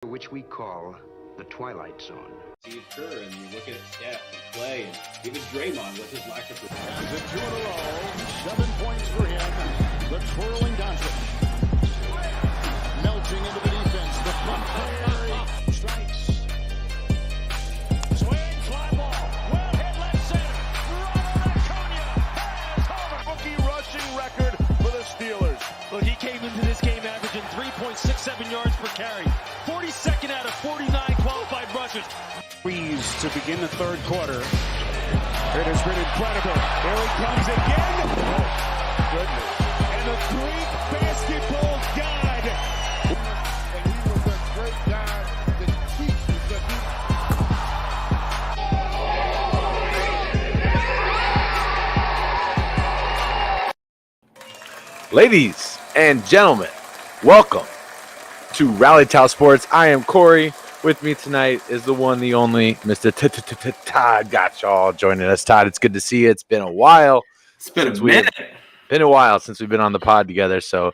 which we call the Twilight Zone. Steve Kerr, and you look at Steph and Clay, and even Draymond with his lack of performance. He's at 2 in a row, 7 points for him. The twirling Doncic, melting into the defense. The front Curry strikes. Swing, fly ball, well hit left center. Robert Acuna has home rookie rushing record for the Steelers. Look, he came into this game averaging 3.67 yards per carry. 42nd out of 49 qualified rushers. To begin the third quarter. It has been incredible. Here he comes again. Oh, goodness. And a Greek basketball god. And he was a great guy that teaches the Ladies and gentlemen, welcome to Rally Towel Sports. I am Corey. With me tonight is the one, the only, Mr. Todd. Got y'all joining us. Todd, it's good to see you. It's been a while. It's been a minute. Been a while since we've been on the pod together. So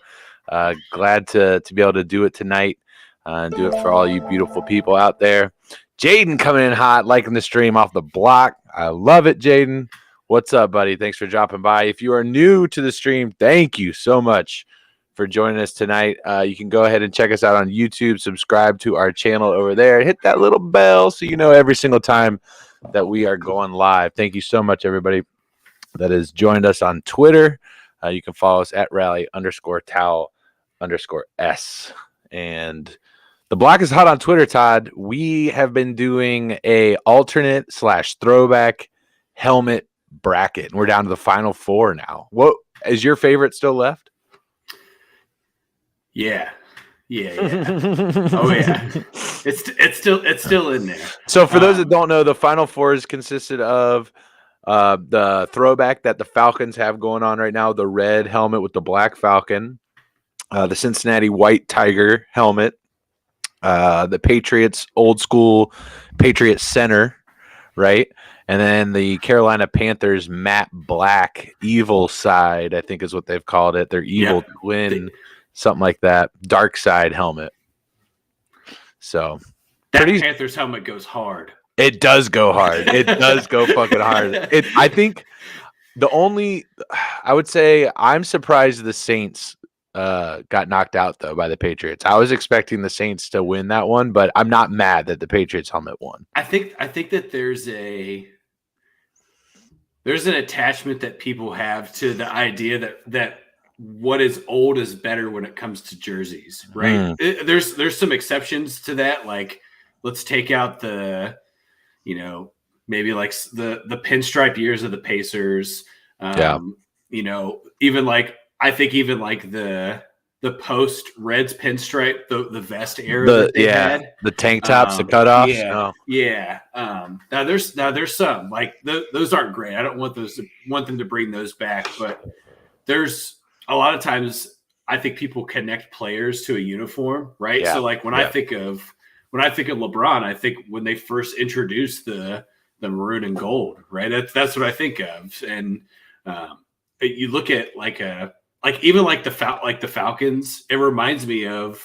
glad to be able to do it tonight and do it for all you beautiful people out there. Jaden coming in hot, liking the stream off the block. I love it, Jaden. What's up, buddy? Thanks for dropping by. If you are new to the stream, thank you so much for joining us tonight. You can go ahead and check us out on YouTube, subscribe to our channel over there, hit that little bell so you know every single time that we are going live. Thank you so much, everybody that has joined us on Twitter. You can follow us at rally_towel_s. And the block is hot on Twitter, Todd. We have been doing a alternate / throwback helmet bracket, and we're down to the final four now. What is your favorite still left? Yeah. Oh yeah, it's still in there. So for those that don't know, the Final Four is consisted of the throwback that the Falcons have going on right now, the red helmet with the black falcon, the Cincinnati white tiger helmet, the Patriots old school Patriot center, right, and then the Carolina Panthers matte black evil side, I think is what they've called it. Their evil twin. Something like that, dark side helmet. So that Panthers helmet goes hard. It does go hard. It does go fucking hard. I think I would say I'm surprised the Saints got knocked out though by the Patriots. I was expecting the Saints to win that one, but I'm not mad that the Patriots helmet won. I think that there's an attachment that people have to the idea that what is old is better when it comes to jerseys, right? There's some exceptions to that. Like, let's take out the, maybe like the pinstripe years of the Pacers. Even like, I think even like the post Reds pinstripe, the vest era that they had. The tank tops, the cutoffs. Now there's some like those aren't great. I don't want them to bring those back, but there's a lot of times I think people connect players to a uniform, right? Yeah. So like when I think of LeBron, I think when they first introduced the maroon and gold, right? That's what I think of. And you look at the Falcons, it reminds me of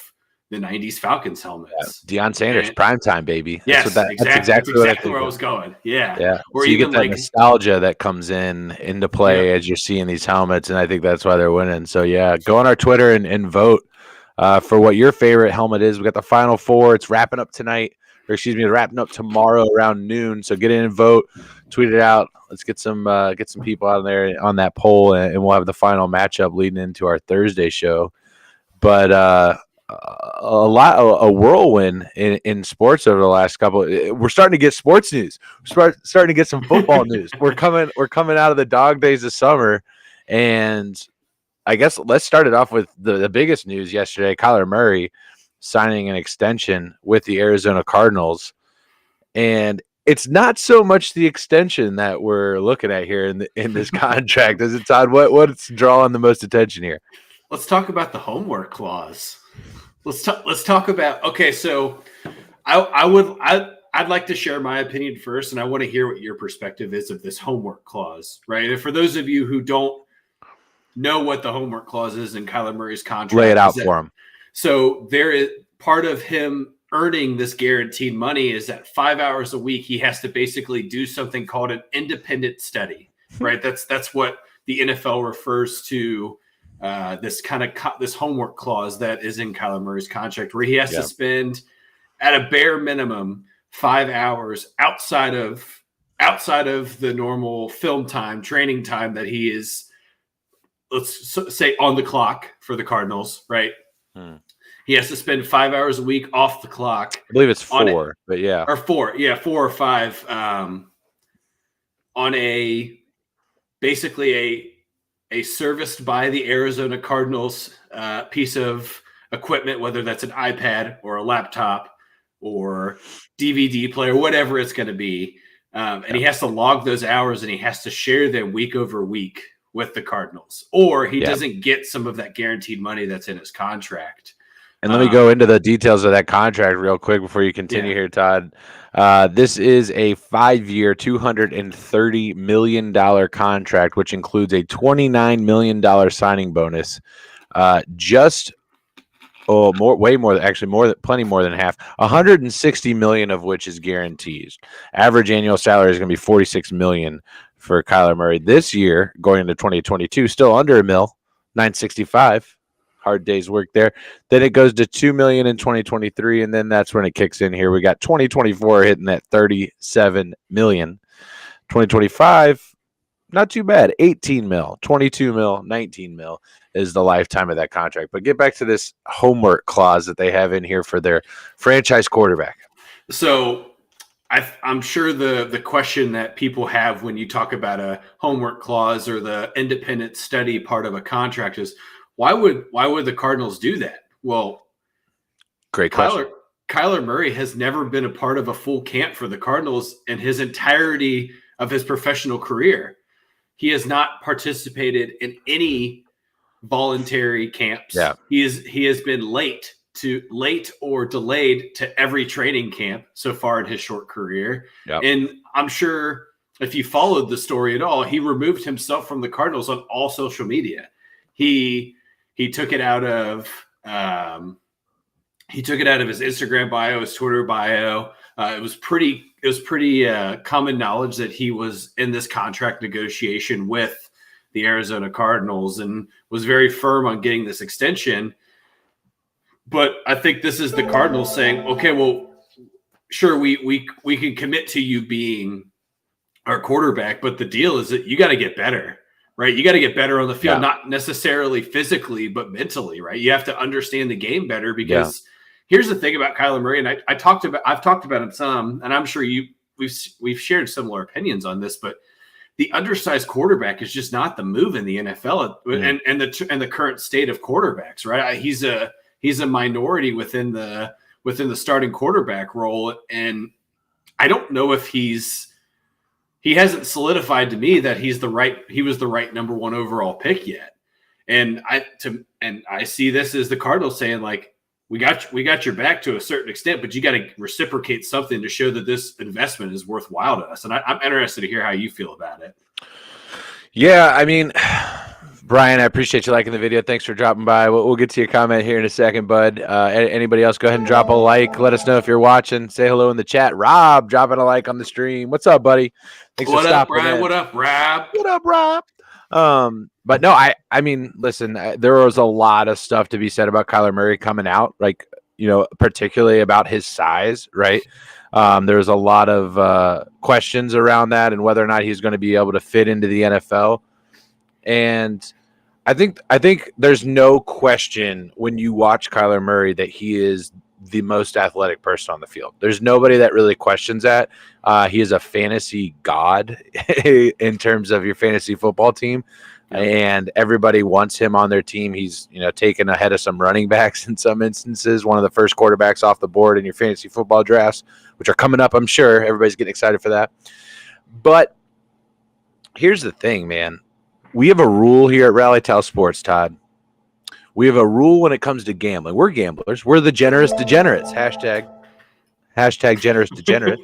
the 90s Falcons helmets. Yeah. Deion Sanders, primetime, baby. Yes, that's exactly where I was going. Yeah. Or so you get that nostalgia that comes into play as you're seeing these helmets, and I think that's why they're winning. So, go on our Twitter and vote for what your favorite helmet is. We got the Final Four. It's wrapping up tonight. Wrapping up tomorrow around noon. So get in and vote. Tweet it out. Let's get some people out there on that poll, and we'll have the final matchup leading into our Thursday show. But a whirlwind in sports over the last couple. We're starting to get sports news. We're starting to get some football news. We're coming out of the dog days of summer, and I guess let's start it off with the biggest news yesterday. Kyler Murray signing an extension with the Arizona Cardinals, and it's not so much the extension that we're looking at here in this contract. Is it, Todd? What's drawing the most attention here? Let's talk about the homework clause. Let's talk about. Okay, so I'd like to share my opinion first, and I want to hear what your perspective is of this homework clause, right? And for those of you who don't know what the homework clause is in Kyler Murray's contract, lay it out for him. So there is part of him earning this guaranteed money is that 5 hours a week he has to basically do something called an independent study, right? That's what the NFL refers to this kind of this homework clause that is in Kyler Murray's contract, where he has to spend at a bare minimum 5 hours outside of the normal film time, training time that he is, let's say, on the clock for the Cardinals, right? He has to spend 5 hours a week off the clock. I believe it's 4, but yeah. Or 4. Yeah, 4 or 5 on basically a serviced by the Arizona Cardinals piece of equipment, whether that's an iPad or a laptop or DVD player, whatever it's going to be. And he has to log those hours, and he has to share them week over week with the Cardinals, or he doesn't get some of that guaranteed money that's in his contract. And let me go into the details of that contract real quick before you continue here, Todd. This is a 5-year, $230 million contract, which includes a $29 million signing bonus. Plenty more than half. $160 million of which is guarantees. Average annual salary is going to be $46 million for Kyler Murray this year, going into 2022, still under $1 million, $965. Hard day's work there. Then it goes to $2 million in 2023, and then that's when it kicks in here. We got 2024 hitting that $37 million. 2025, not too bad. 18 mil, 22 mil, 19 mil is the lifetime of that contract. But get back to this homework clause that they have in here for their franchise quarterback. So I'm sure the question that people have when you talk about a homework clause or the independent study part of a contract is, why would the Cardinals do that? Well, great question. Kyler Murray has never been a part of a full camp for the Cardinals in his entirety of his professional career. He has not participated in any voluntary camps. Yeah. He has been late or delayed to every training camp so far in his short career. Yep. And I'm sure if you followed the story at all, he removed himself from the Cardinals on all social media. He took it out of his Instagram bio, his Twitter bio. It was pretty common knowledge that he was in this contract negotiation with the Arizona Cardinals and was very firm on getting this extension. But I think this is the Cardinals saying, okay, well, sure, we can commit to you being our quarterback, but the deal is that you got to get better. Right, you got to get better on the field, not necessarily physically, but mentally. Right, you have to understand the game better because here's the thing about Kyler Murray, and I've talked about him some, and I'm sure we've shared similar opinions on this, but the undersized quarterback is just not the move in the NFL, and the current state of quarterbacks. Right, he's a minority within the starting quarterback role, and I don't know if he hasn't solidified to me that he was the right number 1 overall pick yet. And I see this as the Cardinals saying, like, we got your back to a certain extent, but you got to reciprocate something to show that this investment is worthwhile to us. And I'm interested to hear how you feel about it. Yeah, I mean, Brian, I appreciate you liking the video. Thanks for dropping by. We'll get to your comment here in a second, bud. Anybody else, go ahead and drop a like. Let us know if you're watching. Say hello in the chat. Rob, dropping a like on the stream. What's up, buddy? Thanks for stopping in. What up, Rob? What up, Rob? But no, I mean, listen, there was a lot of stuff to be said about Kyler Murray coming out, like, particularly about his size, right? There was a lot of questions around that and whether or not he's going to be able to fit into the NFL. And I think there's no question when you watch Kyler Murray that he is the most athletic person on the field. There's nobody that really questions that. He is a fantasy god in terms of your fantasy football team, and everybody wants him on their team. He's taken ahead of some running backs in some instances, one of the first quarterbacks off the board in your fantasy football drafts, which are coming up. I'm sure everybody's getting excited for that. But here's the thing, man. We have a rule here at Rally Towel Sports, Todd. We have a rule when it comes to gambling. We're gamblers. We're the generous degenerates. Hashtag generous degenerate.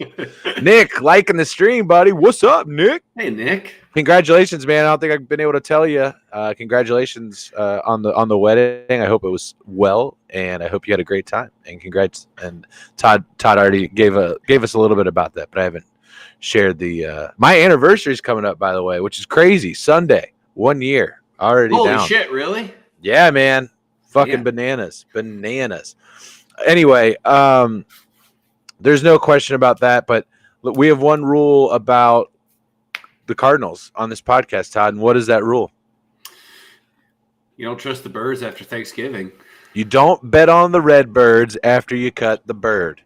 Nick, liking the stream, buddy. What's up, Nick? Hey, Nick. congratulations, man. I don't think I've been able to tell you. Congratulations on the wedding. I hope it was well, and I hope you had a great time. And congrats. And Todd already gave us a little bit about that, but I haven't shared the my anniversary is coming up, by the way, which is crazy. Sunday, 1 year already. Holy shit, really? Yeah, man. Fucking bananas. Anyway, there's no question about that, but look, we have one rule about the Cardinals on this podcast, Todd, and what is that rule? You don't trust the birds after Thanksgiving. You don't bet on the Redbirds after you cut the bird.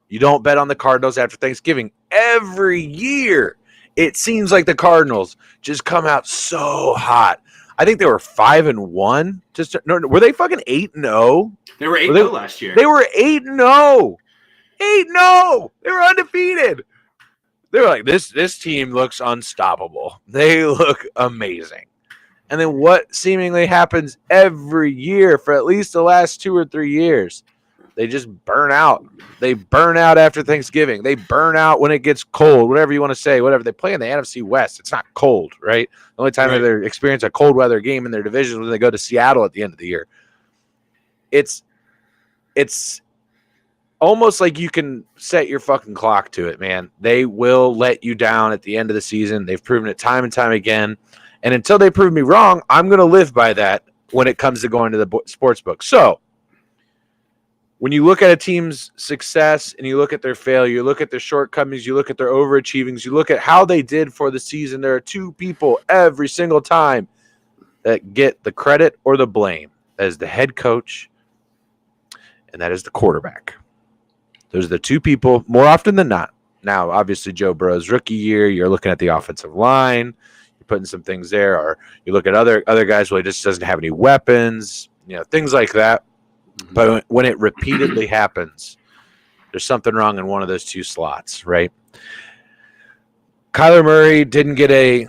You don't bet on the Cardinals after Thanksgiving. Every year, it seems like the Cardinals just come out so hot. I think they were 5-1. Were they fucking 8-0? They were 8-0 last year. They were 8-0. 8-0. They were undefeated. They were like, this team looks unstoppable. They look amazing. And then what seemingly happens every year for at least the last 2 or 3 years? They just burn out. They burn out after Thanksgiving. They burn out when it gets cold, whatever you want to say, whatever. They play in the NFC West. It's not cold, right? The only time they experience a cold weather game in their division is when they go to Seattle at the end of the year. It's almost like you can set your fucking clock to it, man. They will let you down at the end of the season. They've proven it time and time again. And until they prove me wrong, I'm going to live by that when it comes to going to the sports book. So when you look at a team's success and you look at their failure, you look at their shortcomings, you look at their overachievings, you look at how they did for the season, there are two people every single time that get the credit or the blame. That is the head coach, and that is the quarterback. Those are the two people more often than not. Now, obviously, Joe Burrow's rookie year, you're looking at the offensive line, you're putting some things there, or you look at other guys where he just doesn't have any weapons, things like that. But when it repeatedly happens, there's something wrong in one of those two slots, right? Kyler Murray didn't get a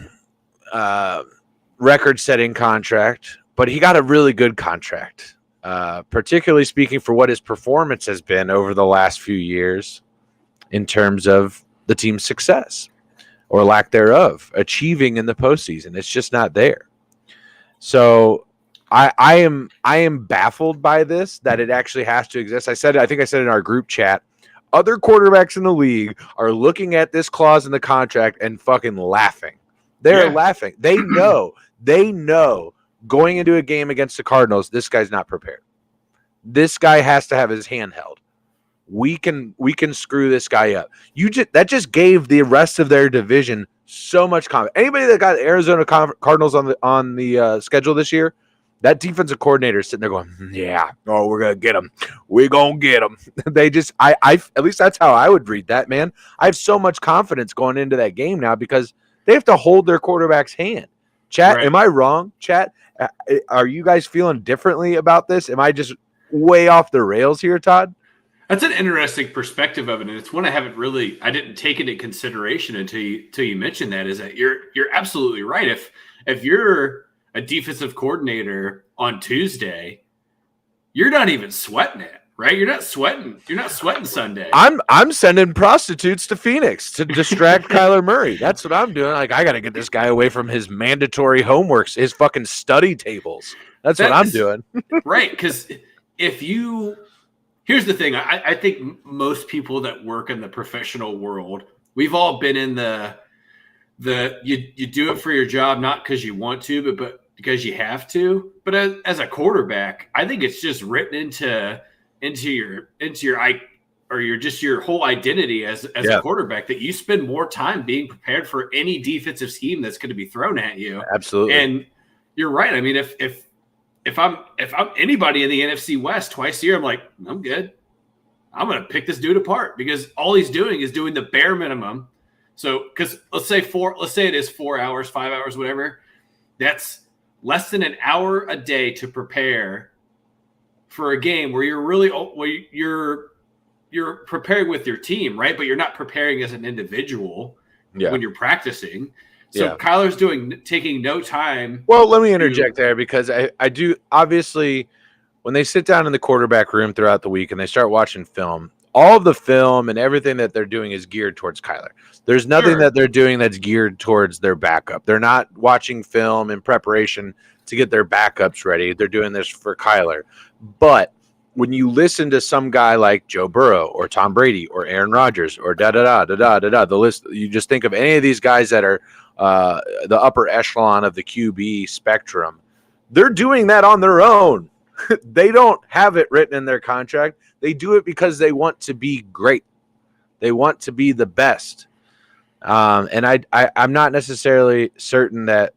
record-setting contract, but he got a really good contract, particularly speaking for what his performance has been over the last few years in terms of the team's success or lack thereof, achieving in the postseason. It's just not there. So I am baffled by this, that it actually has to exist. I think I said in our group chat, other quarterbacks in the league are looking at this clause in the contract and fucking laughing. They're laughing. They know going into a game against the Cardinals, this guy's not prepared. This guy has to have his hand held. We can screw this guy up. That just gave the rest of their division so much confidence. Anybody that got Arizona Cardinals on the schedule this year, that defensive coordinator is sitting there going, we're going to get him. We're going to get him. They just, I at least that's how I would read that, man. I have so much confidence going into that game now because they have to hold their quarterback's hand. Chat, Am I wrong? Chat, are you guys feeling differently about this? Am I just way off the rails here, Todd? That's an interesting perspective of it, and it's one I didn't take into consideration until you mentioned that. Is that you're absolutely right. If you're a defensive coordinator on Tuesday, you're not even sweating it, right? You're not sweating Sunday. I'm sending prostitutes to Phoenix to distract Kyler Murray. That's what I'm doing. Like, I got to get this guy away from his mandatory homeworks, his fucking study tables. That's what I'm doing. Right, because here's the thing. I think most people that work in the professional world, we've all been in you do it for your job, not because you want to, but because you have to. But as a quarterback, I think it's just written into your whole identity as a quarterback, that you spend more time being prepared for any defensive scheme that's going to be thrown at you. Absolutely. And you're right. I mean, if I'm anybody in the NFC West twice a year, I'm like, I'm good. I'm going to pick this dude apart because all he's doing is doing the bare minimum. So, because let's say it is 4 hours, 5 hours, whatever. That's less than an hour a day to prepare for a game where you're preparing with your team, right? But you're not preparing as an individual when you're practicing. So Kyler's taking no time. Well, let me interject there because I do, obviously, when they sit down in the quarterback room throughout the week and they start watching film, all of the film and everything that they're doing is geared towards Kyler. There's nothing that they're doing that's geared towards their backup. They're not watching film in preparation to get their backups ready. They're doing this for Kyler. But when you listen to some guy like Joe Burrow or Tom Brady or Aaron Rodgers or the list, you just think of any of these guys that are the upper echelon of the QB spectrum. They're doing that on their own. They don't have it written in their contract. They do it because they want to be great. They want to be the best. And I'm not necessarily certain that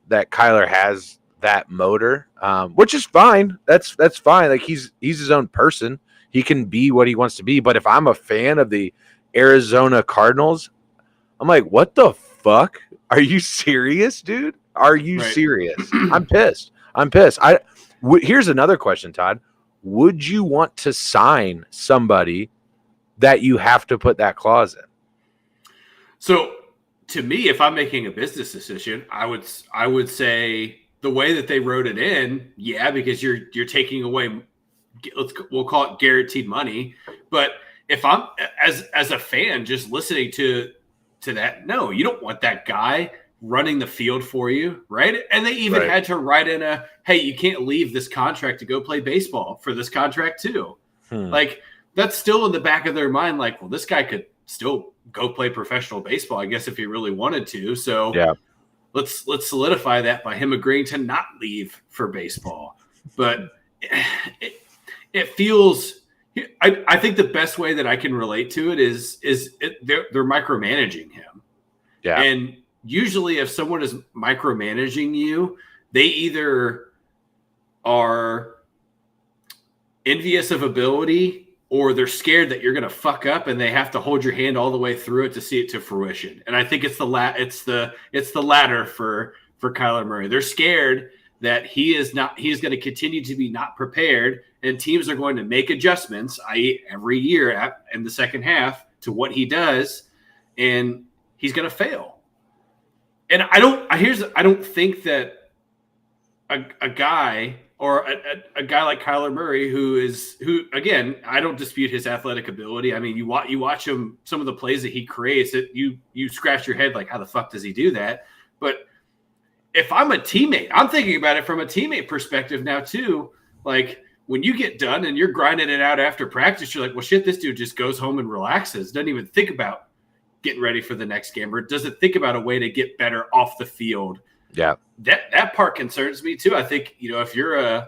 Kyler has that motor, which is fine. That's fine. Like he's his own person. He can be what he wants to be. But if I'm a fan of the Arizona Cardinals, I'm like, what the fuck? Are you serious, dude? Are you serious? I'm pissed. Here's another question, Todd. Would you want to sign somebody that you have to put that clause in? So to me, if I'm making a business decision, I would say the way that they wrote it in, yeah, because you're taking away, we'll call it guaranteed money. But if I'm as a fan just listening to that, no, you don't want that guy running the field for you, right? And they even had to write in hey, you can't leave this contract to go play baseball for this contract too. Like that's still in the back of their mind. Like, well, this guy could still go play professional baseball, I guess, if he really wanted to. So yeah, let's solidify that by him agreeing to not leave for baseball. But it feels. I think the best way that I can relate to it is they're micromanaging him. Yeah, and usually if someone is micromanaging you, they either are envious of ability or they're scared that you're going to fuck up and they have to hold your hand all the way through it to see it to fruition. And I think it's the latter for Kyler Murray. They're scared that he's going to continue to be not prepared and teams are going to make adjustments, i.e. every year in the second half to what he does, and he's going to fail. And I don't think that a guy or a guy like Kyler Murray, who again, I don't dispute his athletic ability. I mean, you watch him, some of the plays that he creates, that you scratch your head like, how the fuck does he do that? But if I'm a teammate, I'm thinking about it from a teammate perspective now too. Like when you get done and you're grinding it out after practice, you're like, well, shit, this dude just goes home and relaxes, doesn't even think about getting ready for the next game, or doesn't think about a way to get better off the field. Yeah, that part concerns me too. I think, if you're an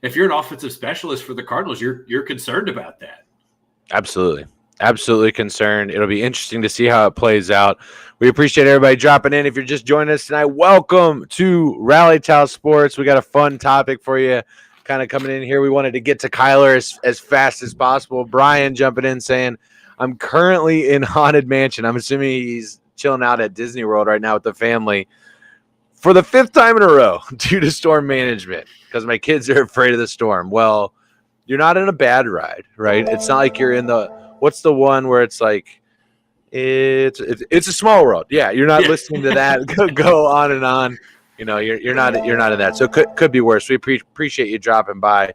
offensive specialist for the Cardinals, you're concerned about that. Absolutely concerned. It'll be interesting to see how it plays out. We appreciate everybody dropping in. If you're just joining us tonight, welcome to Rally Towel Sports. We got a fun topic for you kind of coming in here. We wanted to get to Kyler as fast as possible. Brian jumping in saying, I'm currently in Haunted Mansion. I'm assuming he's chilling out at Disney World right now with the family for the 5th time in a row due to storm management because my kids are afraid of the storm. Well, you're not in a bad ride, right? It's not like you're in what's the one where it's like it's a small world. Yeah, you're not listening to that go on and on. You're not in that. So it could be worse. We appreciate you dropping by.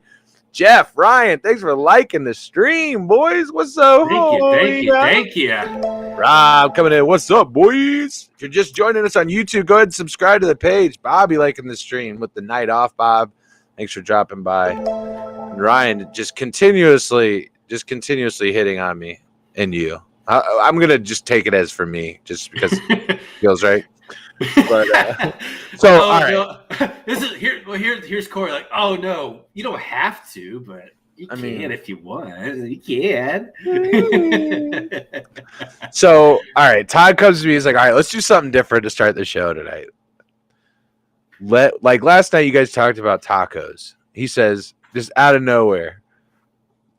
Jeff, Ryan, thanks for liking the stream, boys. What's up? Thank you. Rob coming in. What's up, boys? If you're just joining us on YouTube, go ahead and subscribe to the page. Bobby liking the stream with the night off, Bob. Thanks for dropping by. And Ryan just continuously hitting on me and you. I'm gonna just take it as for me, just because it feels right. But so all right. Here's Corey. Like, oh no, you don't have to, but you can if you want. You can. So all right, Todd comes to me. He's like, all right, let's do something different to start the show tonight. Like last night, you guys talked about tacos. He says, just out of nowhere,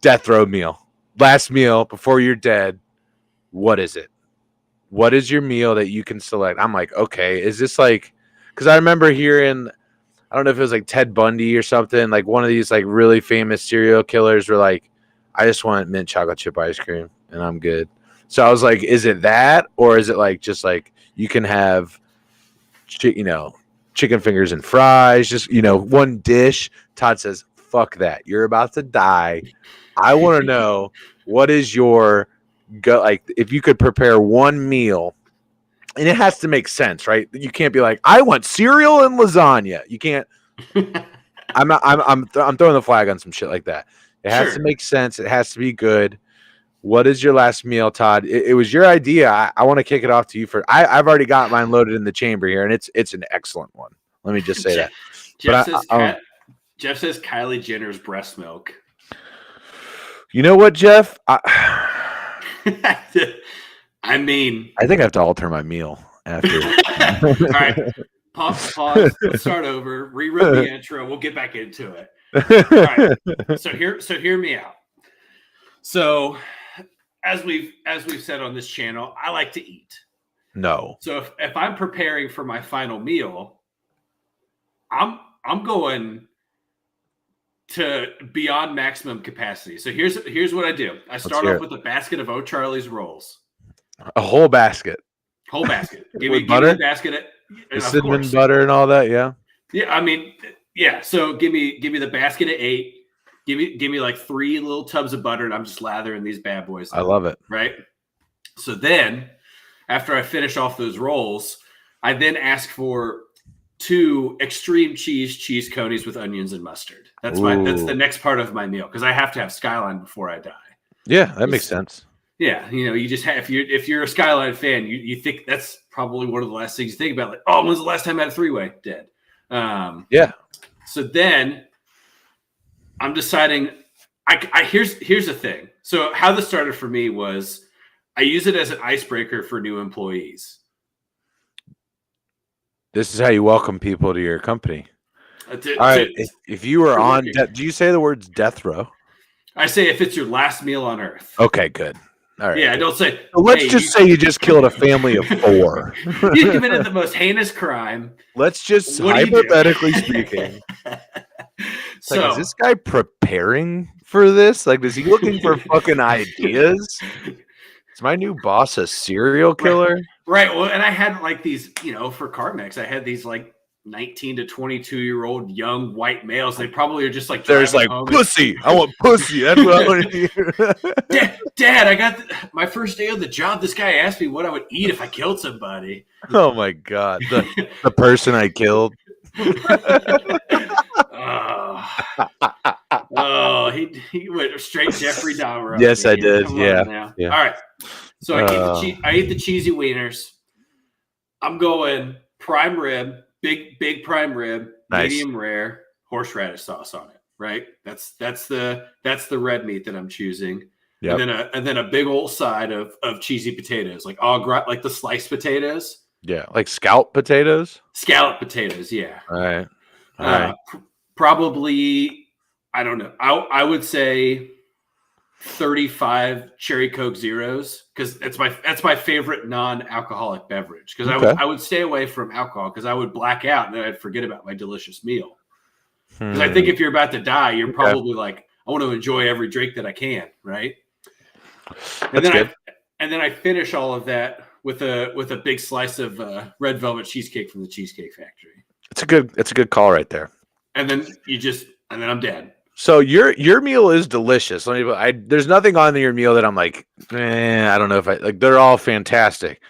death row meal, last meal before you're dead. What is it? What is your meal that you can select? I'm like, okay, is this like, because I remember hearing, I don't know if it was like Ted Bundy or something, like one of these like really famous serial killers were like, I just want mint chocolate chip ice cream and I'm good. So I was like, is it that, or is it like just like you can have, chicken fingers and fries, just one dish? Todd says, fuck that. You're about to die. I want to know what is your go? Like, if you could prepare one meal, and it has to make sense, right? You can't be like, I want cereal and lasagna. You can't. I'm throwing the flag on some shit like that. It has to make sense. It has to be good. What is your last meal, Todd? It was your idea. I want to kick it off to you first. I've already got mine loaded in the chamber here, and it's an excellent one. Let me just say that. Jeff says Kylie Jenner's breast milk. You know what, Jeff? I mean, I think I have to alter my meal after. All right. Pause. Let's start over. Rewrite the intro. We'll get back into it. All right. So hear me out. So as we've said on this channel, I like to eat. No. So if I'm preparing for my final meal, I'm going to beyond maximum capacity. So here's what I do. I start off with a basket of O'Charlie's rolls. A whole basket. Whole basket. Give With me butter? the basket. The cinnamon butter and all that, yeah. Yeah, I mean, yeah. So give me the basket of 8. Give me like 3 little tubs of butter, and I'm just lathering these bad boys. I love it. Right. So then, after I finish off those rolls, I then ask for 2 extreme cheese conies with onions and mustard. That's the next part of my meal because I have to have Skyline before I die. Yeah, that makes sense. Yeah, you just have if you're a Skyline fan, you think that's probably one of the last things you think about. Like, oh, when's the last time I had a 3-way? Dead. Yeah. So then I'm deciding. Here's the thing. So how this started for me was I use it as an icebreaker for new employees. This is how you welcome people to your company. All right. If you were on, do you say the words death row? I say if it's your last meal on earth. Okay, good. All right. Yeah, I don't say. So let's just say you just killed a family of 4. You committed the most heinous crime. Let's just hypothetically speaking. So, like, is this guy preparing for this? Like, is he looking for fucking ideas? Is my new boss a serial killer? Right. Well, and I had like these, for CarMax, I had these like 19 to 22-year-old young white males. They probably are just like, there's like pussy. I want pussy. That's what I want to hear. Dad, I got my first day on the job. This guy asked me what I would eat if I killed somebody. Oh my God. The person I killed. He went straight Jeffrey Dahmer. Yes, I did. Yeah. All right. So I eat the cheesy wieners. I'm going prime rib, big prime rib, nice. Medium rare, horseradish sauce on it. Right. That's the red meat that I'm choosing. Yep. And then a big old side of cheesy potatoes, like like the sliced potatoes. Yeah, like scallop potatoes. Scallop potatoes. Yeah. All right. Probably, I don't know. I would say 35 Cherry Coke Zeros because that's my favorite non-alcoholic beverage. Because I would stay away from alcohol because I would black out and then I'd forget about my delicious meal. Because I think if you're about to die, you're probably like, I want to enjoy every drink that I can, right? And then I finish all of that with a big slice of red velvet cheesecake from the Cheesecake Factory. It's a good call right there. And then I'm dead. So your meal is delicious. There's nothing on your meal that I'm like, I don't know if I like. They're all fantastic.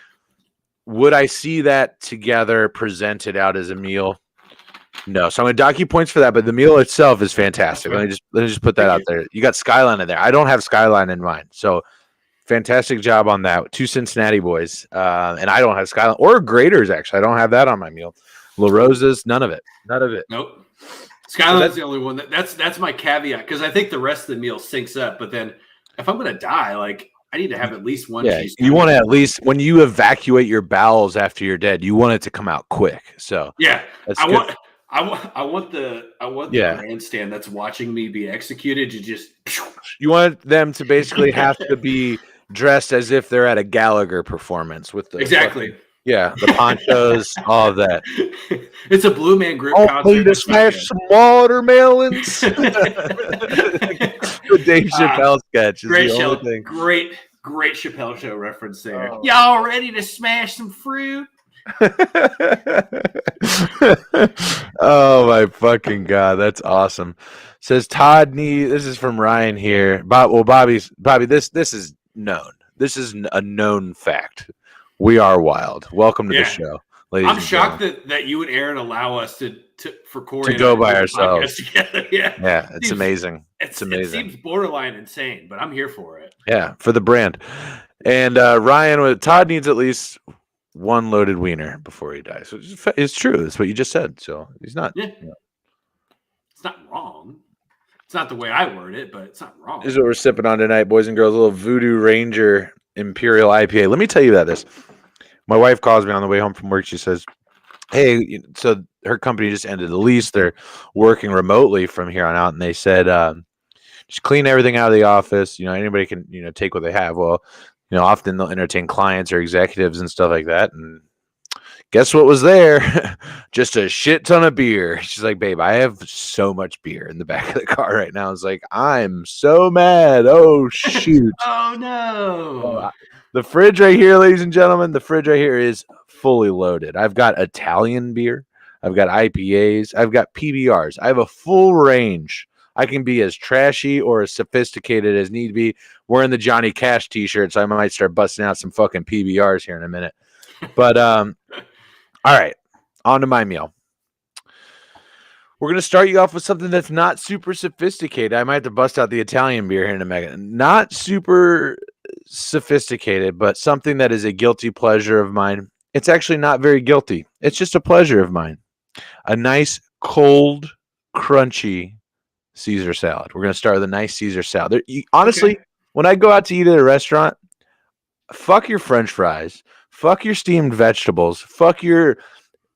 Would I see that together presented out as a meal? No. So I'm going to dock you points for that, but the meal itself is fantastic. Let me just put that out there. You got Skyline in there. I don't have Skyline in mine. So fantastic job on that. 2 Cincinnati boys. And I don't have Skyline or Graders, actually. I don't have that on my meal. La Rosa's, none of it. Nope. Skyline's the only one that's my caveat because I think the rest of the meal syncs up. But then if I'm going to die, like I need to have at least one cheese. You want to at least when you evacuate your bowels after you're dead, you want it to come out quick. So yeah, I want the grandstand that's watching me be executed to just. You want them to basically have to be dressed as if they're at a Gallagher performance with the exactly. The ponchos, all of that. It's a Blue Man Group concert. Hopefully to smash some watermelons. The Dave Chappelle sketch is great the show. Only thing. Great Chappelle show reference there. Y'all ready to smash some fruit? Oh my fucking god, that's awesome. Says Todd need. This is from Ryan here. Bobby. This is known. This is a known fact. We are wild. Welcome to the show, ladies. I'm shocked that you and Aaron allow us for Corey to go by ourselves. Yeah, it's amazing. It's amazing. It seems borderline insane, but I'm here for it. Yeah, for the brand. And Ryan with Todd needs at least one loaded wiener before he dies. So it's true. That's what you just said. So he's not. Yeah. It's not wrong. It's not the way I word it, but it's not wrong. This is what we're sipping on tonight, boys and girls. A little Voodoo Ranger Imperial IPA. Let me tell you about this. My wife calls me on the way home from work. She says, hey, so her company just ended the lease. They're working remotely from here on out. And they said, just clean everything out of the office. Anybody can, take what they have. Well, often they'll entertain clients or executives and stuff like that. And guess what was there? Just a shit ton of beer. She's like, babe, I have so much beer in the back of the car right now. I was like, I'm so mad. Oh, shoot. Oh, no. The fridge right here, ladies and gentlemen, the fridge right here is fully loaded. I've got Italian beer. I've got IPAs. I've got PBRs. I have a full range. I can be as trashy or as sophisticated as need be. Wearing the Johnny Cash t-shirt, so I might start busting out some fucking PBRs here in a minute. But, all right, on to my meal. We're going to start you off with something that's not super sophisticated. I might have to bust out the Italian beer here in a minute. Not super sophisticated, but something that is a guilty pleasure of mine. It's actually not very guilty. It's just a pleasure of mine. A nice, cold, crunchy Caesar salad. We're going to start with a nice Caesar salad. Honestly, when I go out to eat at a restaurant, fuck your French fries, fuck your steamed vegetables, fuck your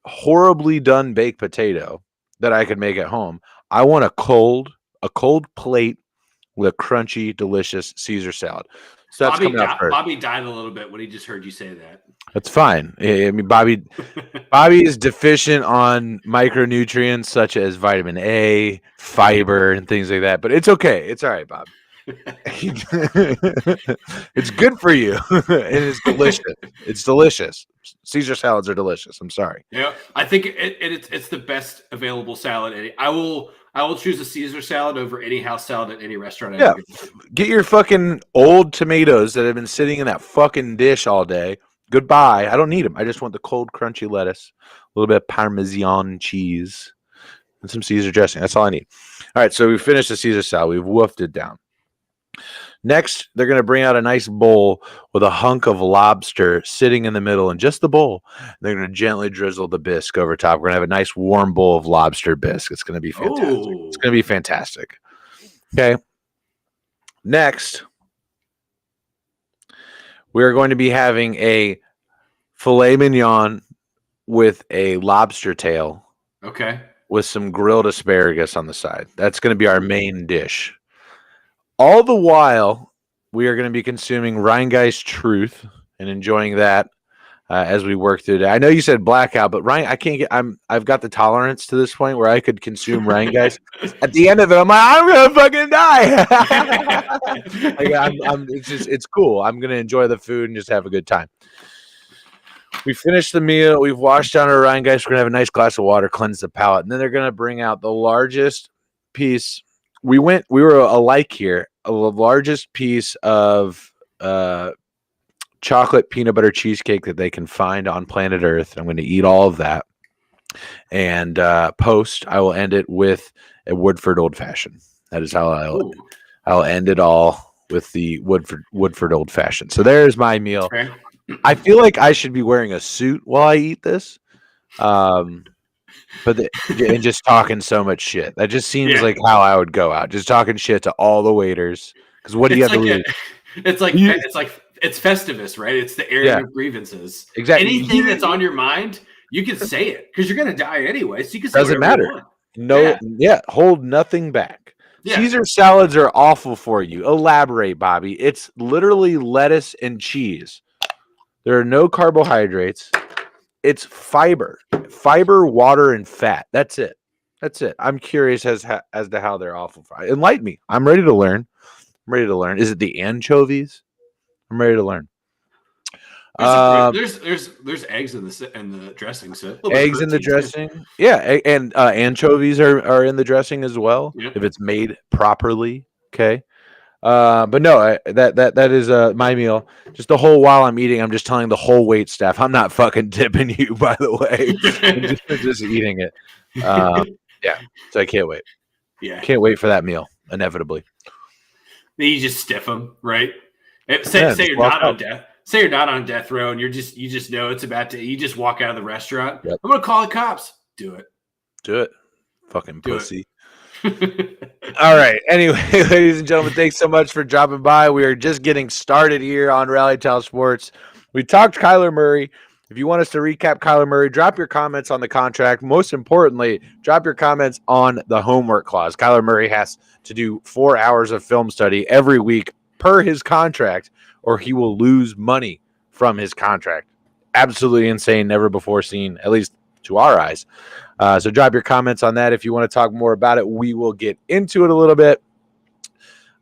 horribly done baked potato that I could make at home. I want a cold plate with a crunchy, delicious Caesar salad. So that's coming out first. Bobby died a little bit when he just heard you say that. That's fine. I mean, Bobby is deficient on micronutrients such as vitamin A, fiber, and things like that. But it's okay. It's all right, Bob. It's good for you, and it's delicious. It's delicious. Caesar salads are delicious. I'm sorry. Yeah, I think it's the best available salad. I will choose a Caesar salad over any house salad at any restaurant. Yeah, get your fucking old tomatoes that have been sitting in that fucking dish all day. Goodbye. I don't need them. I just want the cold, crunchy lettuce, a little bit of Parmesan cheese, and some Caesar dressing. That's all I need. All right, so we finished the Caesar salad. We've woofed it down. Next, they're going to bring out a nice bowl with a hunk of lobster sitting in the middle, and just the bowl. They're going to gently drizzle the bisque over top. We're going to have a nice warm bowl of lobster bisque. It's going to be fantastic. Ooh. It's going to be fantastic. Okay. Next, we're going to be having a filet mignon with a lobster tail. Okay. With some grilled asparagus on the side. That's going to be our main dish. All the while, we are going to be consuming Rheingeist Truth and enjoying that as we work through that. I know you said blackout, but Ryan, I can't get. I've got the tolerance to this point where I could consume Rheingeist. At the end of it, I'm like, I'm gonna fucking die. It's cool. I'm gonna enjoy the food and just have a good time. We finished the meal. We've washed down our Rheingeist. We're gonna have a nice glass of water, cleanse the palate, and then they're gonna bring out the largest piece. We were alike here. The largest piece of chocolate peanut butter cheesecake that they can find on planet Earth. I'm going to eat all of that. And post, I will end it with a Woodford Old Fashioned. That is how I'll end it all with the Woodford Old Fashioned. So there's my meal. Okay. I feel like I should be wearing a suit while I eat this. And just talking so much shit. That just seems like how I would go out. Just talking shit to all the waiters. Because what do you have to lose? It's Festivus, right? It's the airing of grievances. Exactly. Anything that's on your mind, you can say it because you're gonna die anyway. So you can say doesn't matter. Hold nothing back. Yeah. Caesar salads are awful for you. Elaborate, Bobby. It's literally lettuce and cheese. There are no carbohydrates. It's fiber, water, and fat. That's it. I'm curious as to how they're awful. Enlighten me. I'm ready to learn. Is it the anchovies? I'm ready to learn. There's eggs in the dressing, so eggs in the dressing. Too. Yeah, and anchovies are in the dressing as well if it's made properly. Okay. But no, that is my meal. Just the whole while I'm eating, I'm just telling the whole wait staff, I'm not fucking tipping you. By the way, I'm just eating it. Yeah, so I can't wait. Yeah, can't wait for that meal. Inevitably, then you just stiff them, right? Say you're not on death. Say you're not on death row, and you just know it's about to. You just walk out of the restaurant. Yep. I'm gonna call the cops. Do it. Fucking pussy. All right. Anyway, ladies and gentlemen, thanks so much for dropping by. We are just getting started here on Rally Towel Sports. We talked Kyler Murray. If you want us to recap Kyler Murray, drop your comments on the contract. Most importantly, drop your comments on the homework clause. Kyler Murray has to do 4 hours of film study every week per his contract, or he will lose money from his contract. Absolutely insane, never before seen, at least to our eyes. So drop your comments on that. If you want to talk more about it, we will get into it a little bit.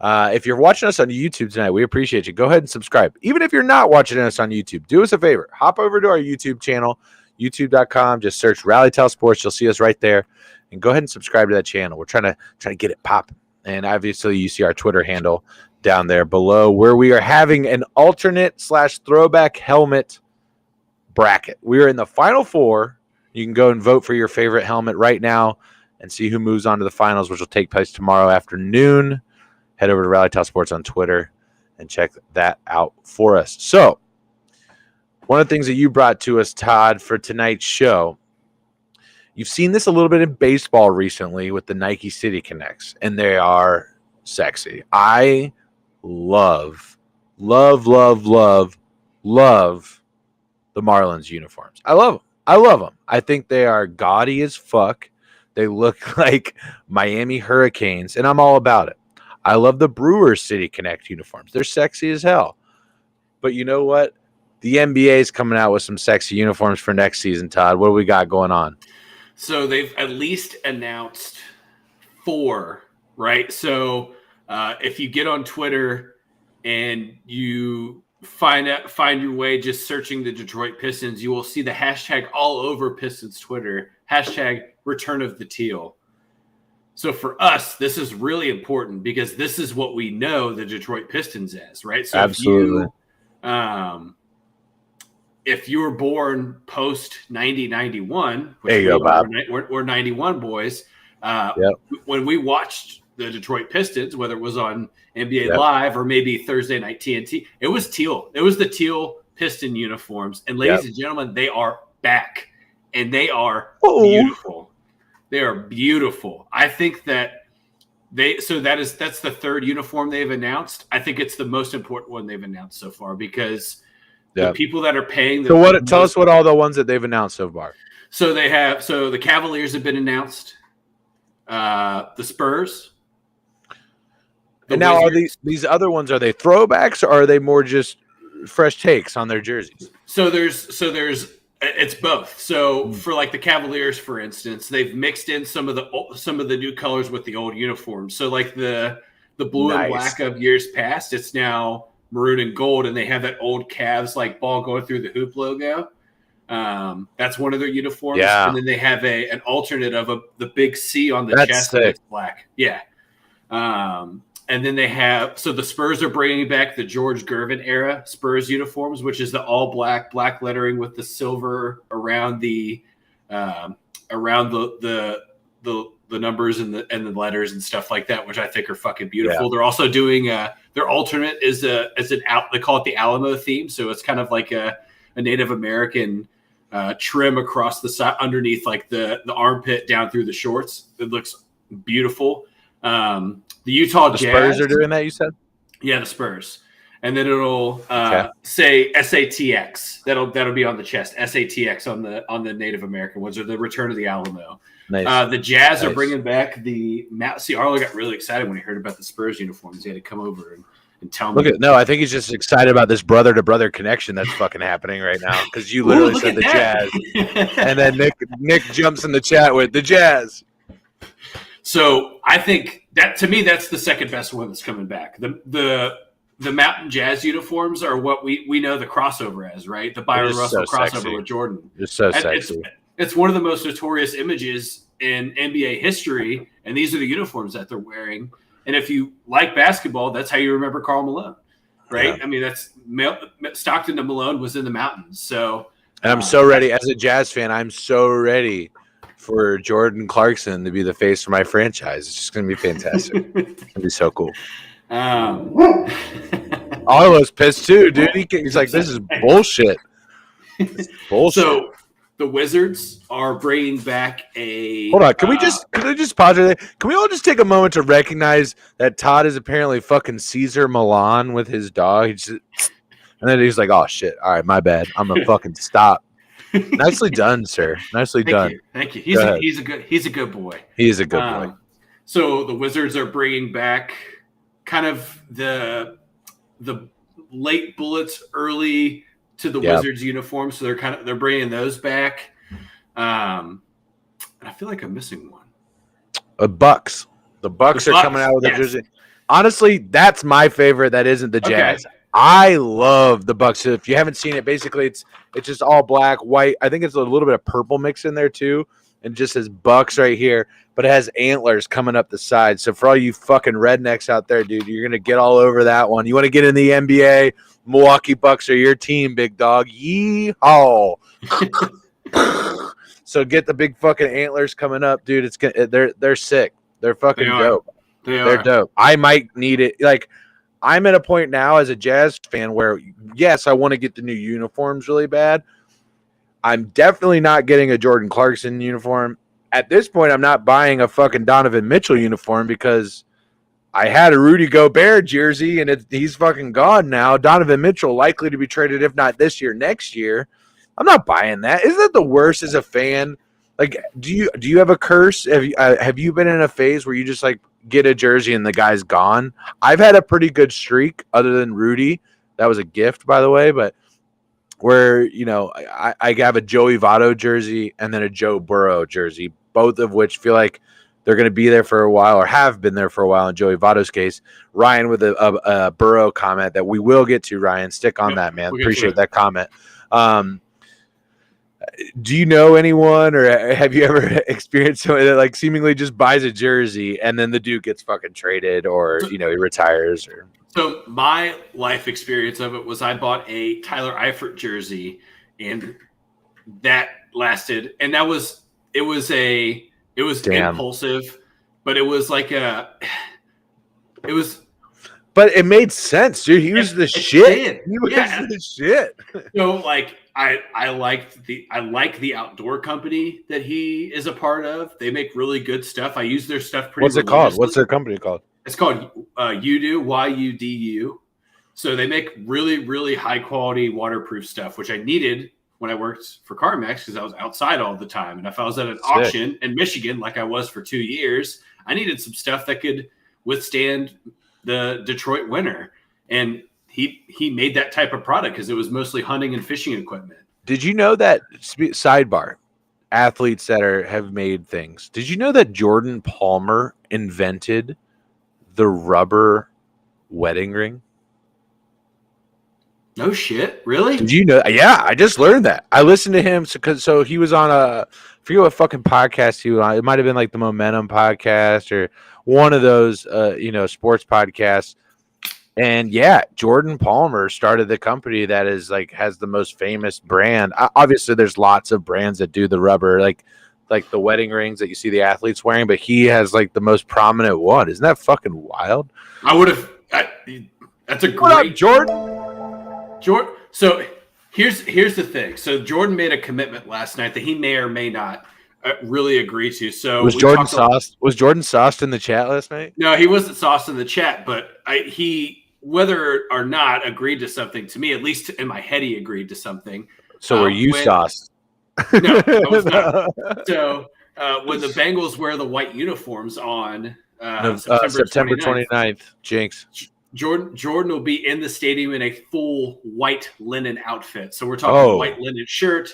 If you're watching us on YouTube tonight, we appreciate you. Go ahead and subscribe. Even if you're not watching us on YouTube, do us a favor. Hop over to our YouTube channel, youtube.com. Just search Rally Towel Sports. You'll see us right there. And go ahead and subscribe to that channel. We're trying to get it popping. And obviously, you see our Twitter handle down there below, where we are having an alternate/throwback helmet bracket. We are in the final four. You can go and vote for your favorite helmet right now and see who moves on to the finals, which will take place tomorrow afternoon. Head over to Rally Towel Sports on Twitter and check that out for us. So, one of the things that you brought to us, Todd, for tonight's show, you've seen this a little bit in baseball recently with the Nike City Connects, and they are sexy. I love the Marlins uniforms. I love them. I think they are gaudy as fuck. They look like Miami Hurricanes, and I'm all about it. I love the Brewers City Connect uniforms. They're sexy as hell. But you know what? The NBA is coming out with some sexy uniforms for next season, Todd. What do we got going on? So they've at least announced 4, right? So if you get on Twitter and you find your way just searching the Detroit Pistons, you will see the hashtag all over Pistons Twitter, hashtag return of the teal. So for us, this is really important because this is what we know the Detroit Pistons as, right? So absolutely. If you were born post 90-91, there you go, Bob. We're 91 boys. When we watched the Detroit Pistons, whether it was on NBA Live or maybe Thursday Night TNT, it was teal. It was the teal Piston uniforms. And ladies and gentlemen, they are back, and they are beautiful. They are beautiful. I think that that's the 3rd uniform they've announced. I think it's the most important one they've announced so far because the people that are paying. Tell us what all the ones that they've announced so far. So the Cavaliers have been announced. The Spurs. And now are these other ones, are they throwbacks or are they more just fresh takes on their jerseys? So there's it's both. So for like the Cavaliers, for instance, they've mixed in some of the new colors with the old uniforms. So like the blue and black of years past, it's now maroon and gold, and they have that old Cavs like ball going through the hoop logo. That's one of their uniforms. Yeah. And then they have an alternate of the big C on the chest that's black. Yeah. And then they have, so the Spurs are bringing back the George Gervin era Spurs uniforms, which is the all black lettering with the silver around the numbers and the letters and stuff like that, which I think are fucking beautiful. Yeah. They're also doing their alternate is they call it the Alamo theme, so it's kind of like a Native American trim across the side underneath like the armpit down through the shorts. It looks beautiful. The Utah Jazz. Spurs are doing that, you said? Yeah, the Spurs. And then it'll say SATX. That'll be on the chest. SATX on the Native American ones, or the Return of the Alamo. Nice. The Jazz are bringing back the – see, Arlo got really excited when he heard about the Spurs uniforms. He had to come over and tell me. I think he's just excited about this brother-to-brother connection that's fucking happening right now because you literally said the Jazz. And then Nick jumps in the chat with the Jazz. So I think that, to me, that's the second best one that's coming back. The the Mountain Jazz uniforms are what we know the crossover as, right? The Byron Russell crossover with Jordan. It's so sexy. It's one of the most notorious images in NBA history, and these are the uniforms that they're wearing. And if you like basketball, that's how you remember Karl Malone, right? Yeah. I mean, that's Stockton to Malone was in the mountains. So, and I'm so ready as a Jazz fan. I'm so ready for Jordan Clarkson to be the face of my franchise. It's just going to be fantastic. It's going to be so cool. Arlo's pissed too, dude. He's like, this is bullshit. It's bullshit. So the Wizards are bringing back a. Hold on, can I just pause right there? Can we all just take a moment to recognize that Todd is apparently fucking Caesar Milan with his dog? And then he's like, "Oh shit! All right, my bad. I'm gonna fucking stop." Nicely done, sir. Nicely done. Thank you. He's a good boy. He's a good boy. So the Wizards are bringing back kind of the late Bullets, early to the Wizards uniform. So they're bringing those back. And I feel like I'm missing one. Bucks. The Bucks are coming out with a jersey. Honestly, that's my favorite. That isn't the Jazz. Okay. I love the Bucks. If you haven't seen it, basically it's just all black, white. I think it's a little bit of purple mix in there too, and just says Bucks right here. But it has antlers coming up the side. So for all you fucking rednecks out there, dude, you're gonna get all over that one. You want to get in the NBA? Milwaukee Bucks are your team, big dog. Yee-haw. So get the big fucking antlers coming up, dude. They're sick. They're fucking dope. They're dope. I might need it. Like, I'm at a point now as a Jazz fan where, yes, I want to get the new uniforms really bad. I'm definitely not getting a Jordan Clarkson uniform. At this point, I'm not buying a fucking Donovan Mitchell uniform because I had a Rudy Gobert jersey and he's fucking gone now. Donovan Mitchell likely to be traded, if not this year, next year. I'm not buying that. Isn't that the worst as a fan? Like, do you have a curse? Have you been in a phase where you just like get a jersey and the guy's gone? I've had a pretty good streak other than Rudy. That was a gift, by the way, but where, you know, I have a Joey Votto jersey and then a Joe Burrow jersey, both of which feel like they're going to be there for a while or have been there for a while in Joey Votto's case. Ryan with a Burrow comment that we will get to, Ryan. Stick on that, man. Appreciate that comment. Do you know anyone or have you ever experienced someone that like seemingly just buys a jersey and then the dude gets fucking traded or, you know, he retires? Or So my life experience of it was I bought a Tyler Eifert jersey and that lasted. And it was impulsive, but it was like but it made sense, dude. He was the shit. He was the shit. So like I like the outdoor company that he is a part of. They make really good stuff. I use their stuff pretty. What's it called? What's their company called? It's called Udu, YUDU. So they make really, really high quality waterproof stuff, which I needed when I worked for CarMax because I was outside all the time. And if I was at an auction in Michigan, like I was for 2 years, I needed some stuff that could withstand the Detroit winter. And he made that type of product because it was mostly hunting and fishing equipment. Did you know that, sidebar, athletes that have made things, did you know that Jordan Palmer invented the rubber wedding ring? No shit, really? Did you know? Yeah, I just learned that. I listened to him so he was on I forget what fucking podcast he was on. It might have been like the Momentum podcast or one of those sports podcasts. And yeah, Jordan Palmer started the company that is like has the most famous brand. Obviously, there's lots of brands that do the rubber, like the wedding rings that you see the athletes wearing, but he has like the most prominent one. Isn't that fucking wild? I would have. That's a great. What up, Jordan? So here's the thing. So Jordan made a commitment last night that he may or may not really agree to. So was Jordan sauced in the chat last night? No, he wasn't sauced in the chat, but he whether or not agreed to something, to me, at least in my head, he agreed to something. So were you sauced? No, I was not. So when the Bengals wear the white uniforms on September 29th, Jinx. Jordan will be in the stadium in a full white linen outfit. So we're talking white linen shirt,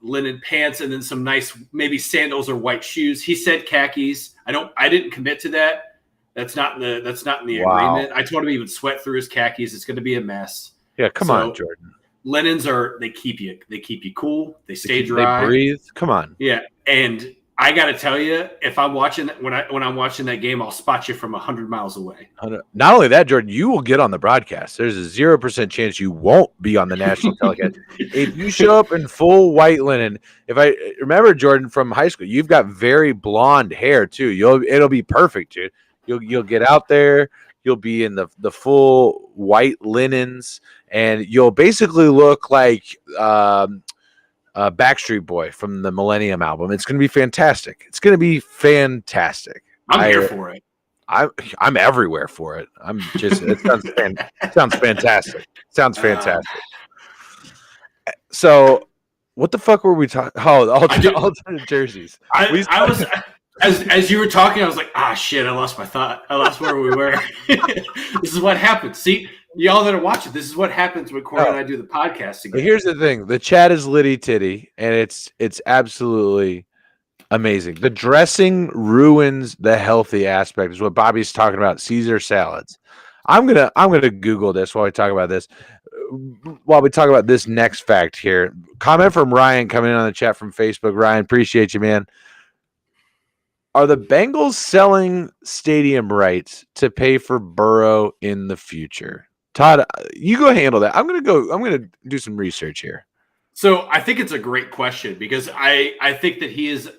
linen pants, and then some nice maybe sandals or white shoes. He said khakis. I didn't commit to that. That's not in the Wow. agreement. I told him he would sweat through his khakis. It's going to be a mess. Yeah, come on, Jordan. Linens they keep you cool. They stay dry. They breathe. Come on. Yeah, and I got to tell you, if I'm watching when I'm watching that game, I'll spot you from 100 miles away. Not only that, Jordan, you will get on the broadcast. There's a 0% chance you won't be on the national telecast if you show up in full white linen. If I remember, Jordan, from high school, you've got very blonde hair too. It'll be perfect, dude. You'll get out there. You'll be in the full white linens, and you'll basically look like Backstreet Boy from the Millennium album. It's going to be fantastic. It's going to be fantastic. I'm here for it. I'm everywhere for it. I'm just. It sounds fantastic. Sounds fantastic. So, what the fuck were we talking? Oh, alternate jerseys. I was. As you were talking, I was like, shit, I lost my thought. I lost where we were. This is what happens. See, y'all that are watching, this is what happens when Corey and I do the podcast together. But here's the thing. The chat is litty titty, and it's absolutely amazing. The dressing ruins the healthy aspect, is what Bobby's talking about. Caesar salads. I'm gonna Google this while we talk about this. While we talk about this next fact here. Comment from Ryan coming in on the chat from Facebook. Ryan, appreciate you, man. Are the Bengals selling stadium rights to pay for Burrow in the future? Todd, you go handle that. I'm gonna do some research here. So I think it's a great question because I think that he is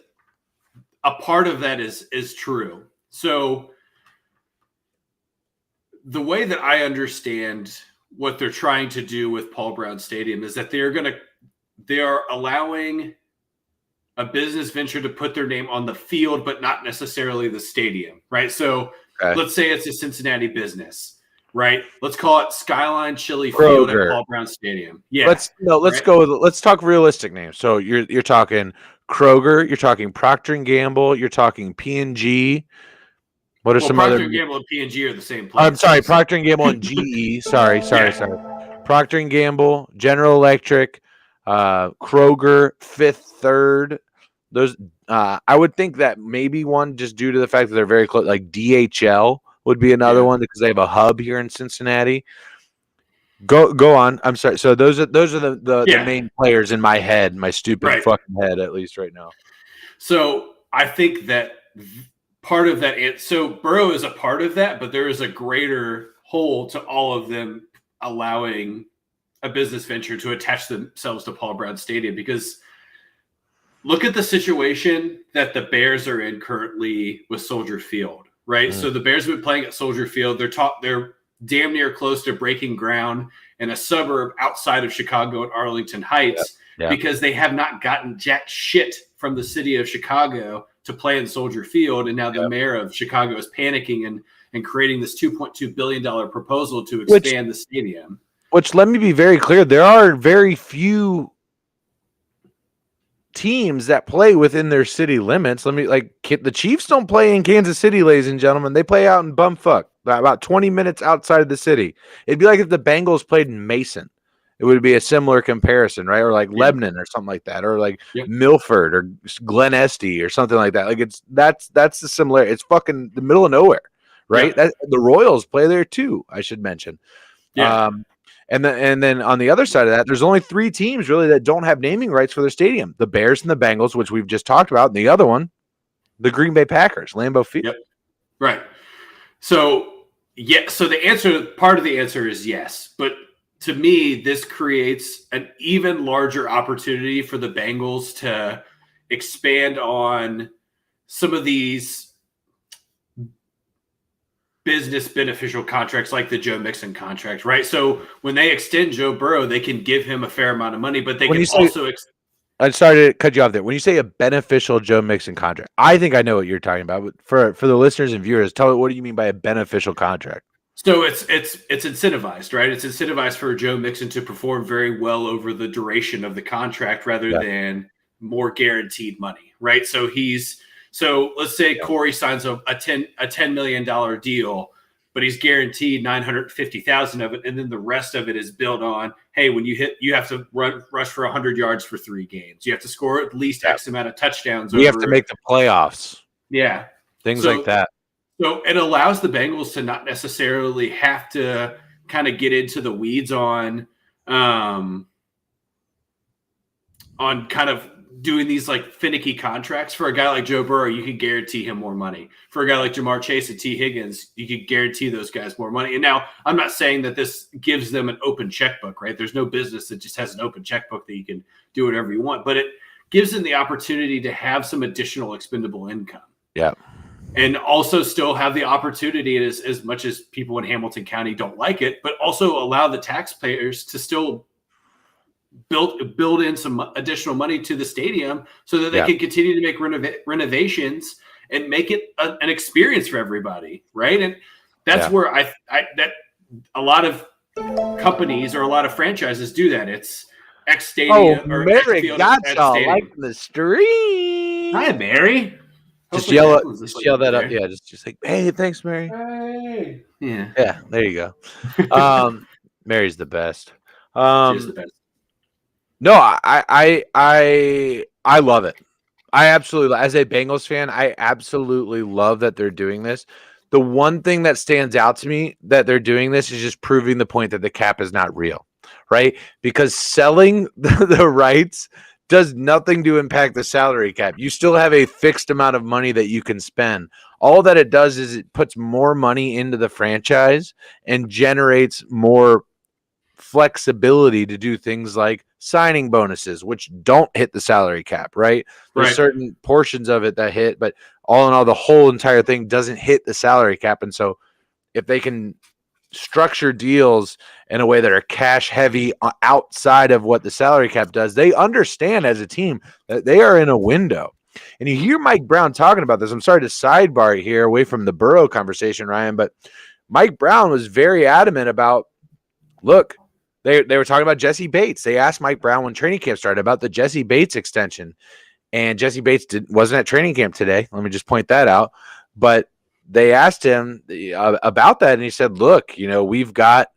a part of that is true. So the way that I understand what they're trying to do with Paul Brown Stadium is that they are allowing a business venture to put their name on the field, but not necessarily the stadium, right? So Let's say it's a Cincinnati business, right? Let's call it Skyline Chili Field at Paul Brown Stadium. Yeah. Let's talk realistic names. So you're talking Kroger, you're talking Procter & Gamble, you're talking P&G. What are some Procter other? Procter & Gamble and P&G are the same place. I'm sorry, Procter & Gamble and GE. Sorry. Procter & Gamble, General Electric, Kroger, Fifth Third. Those I would think that maybe one just due to the fact that they're very close, like DHL would be another one because they have a hub here in Cincinnati. Go on. I'm sorry. So those are the main players in my head, my stupid fucking head, at least right now. So I think that part of that. So Burrow is a part of that, but there is a greater whole to all of them allowing a business venture to attach themselves to Paul Brown Stadium because look at the situation that the Bears are in currently with Soldier Field, right? Mm. So the Bears have been playing at Soldier Field. They're damn near close to breaking ground in a suburb outside of Chicago at Arlington Heights because they have not gotten jack shit from the city of Chicago to play in Soldier Field. And now the mayor of Chicago is panicking and creating this $2.2 billion proposal to expand the stadium. Which, let me be very clear, there are very few teams that play within their city limits. The Chiefs don't play in Kansas City, ladies and gentlemen. They play out in bumfuck, about 20 minutes outside of the city. It'd be like if the Bengals played in Mason. It would be a similar comparison, right? Or like Lebanon or something like that, or like Milford or Glen Estee or something like that. Like that's the similar. It's fucking the middle of nowhere, right? The Royals play there too, I should mention. Yeah. And then on the other side of that, there's only 3 teams really that don't have naming rights for their stadium: the Bears and the Bengals, which we've just talked about, and the other one, the Green Bay Packers, Lambeau Field. Yep. Right. So part of the answer is yes, but to me, this creates an even larger opportunity for the Bengals to expand on some of these business beneficial contracts like the Joe Mixon contract, right? So when they extend Joe Burrow, they can give him a fair amount of money, but they can also I'm sorry to cut you off there. When you say a beneficial Joe Mixon contract, I think I know what you're talking about. But for the listeners and viewers, tell me, what do you mean by a beneficial contract? So it's incentivized, right? It's incentivized for Joe Mixon to perform very well over the duration of the contract rather than more guaranteed money, right? So let's say Corey signs a $10 million deal, but he's guaranteed $950,000 of it, and then the rest of it is built on, hey, when you have to rush for 100 yards for 3 games. You have to score at least X amount of touchdowns. You have to make the playoffs. Yeah. Things like that. So it allows the Bengals to not necessarily have to kind of get into the weeds on kind of doing these like finicky contracts. For a guy like Joe Burrow, you could guarantee him more money. For a guy like Jamar Chase and T. Higgins, you could guarantee those guys more money. And now I'm not saying that this gives them an open checkbook, right? There's no business that just has an open checkbook that you can do whatever you want, but it gives them the opportunity to have some additional expendable income. Yeah. And also still have the opportunity, as much as people in Hamilton County don't like it, but also allow the taxpayers to still build in some additional money to the stadium so that they can continue to make renovations and make it an experience for everybody, right? And that's where I that a lot of companies or a lot of franchises do that. It's X Stadium or X Mary Field got at y'all Stadium. like the street. Hi, Mary. Just Hopefully yell that up. Yeah, just like, hey, thanks, Mary. Hey. Yeah, there you go. Mary's the best. She's the best. No, I love it. I absolutely, as a Bengals fan, I absolutely love that they're doing this. The one thing that stands out to me that they're doing this is just proving the point that the cap is not real, right? Because selling the rights does nothing to impact the salary cap. You still have a fixed amount of money that you can spend. All that it does is it puts more money into the franchise and generates more flexibility to do things like signing bonuses, which don't hit the salary cap, right? There's certain portions of it that hit, but all in all, the whole entire thing doesn't hit the salary cap. And so if they can structure deals in a way that are cash heavy outside of what the salary cap does, they understand as a team that they are in a window. And you hear Mike Brown talking about this. I'm sorry to sidebar it here away from the Burrow conversation, Ryan, but Mike Brown was very adamant about, look, they were talking about Jesse Bates. They asked Mike Brown when training camp started about the Jesse Bates extension, and Jesse Bates wasn't at training camp today. Let me just point that out. But they asked him about that, and he said, look, we've got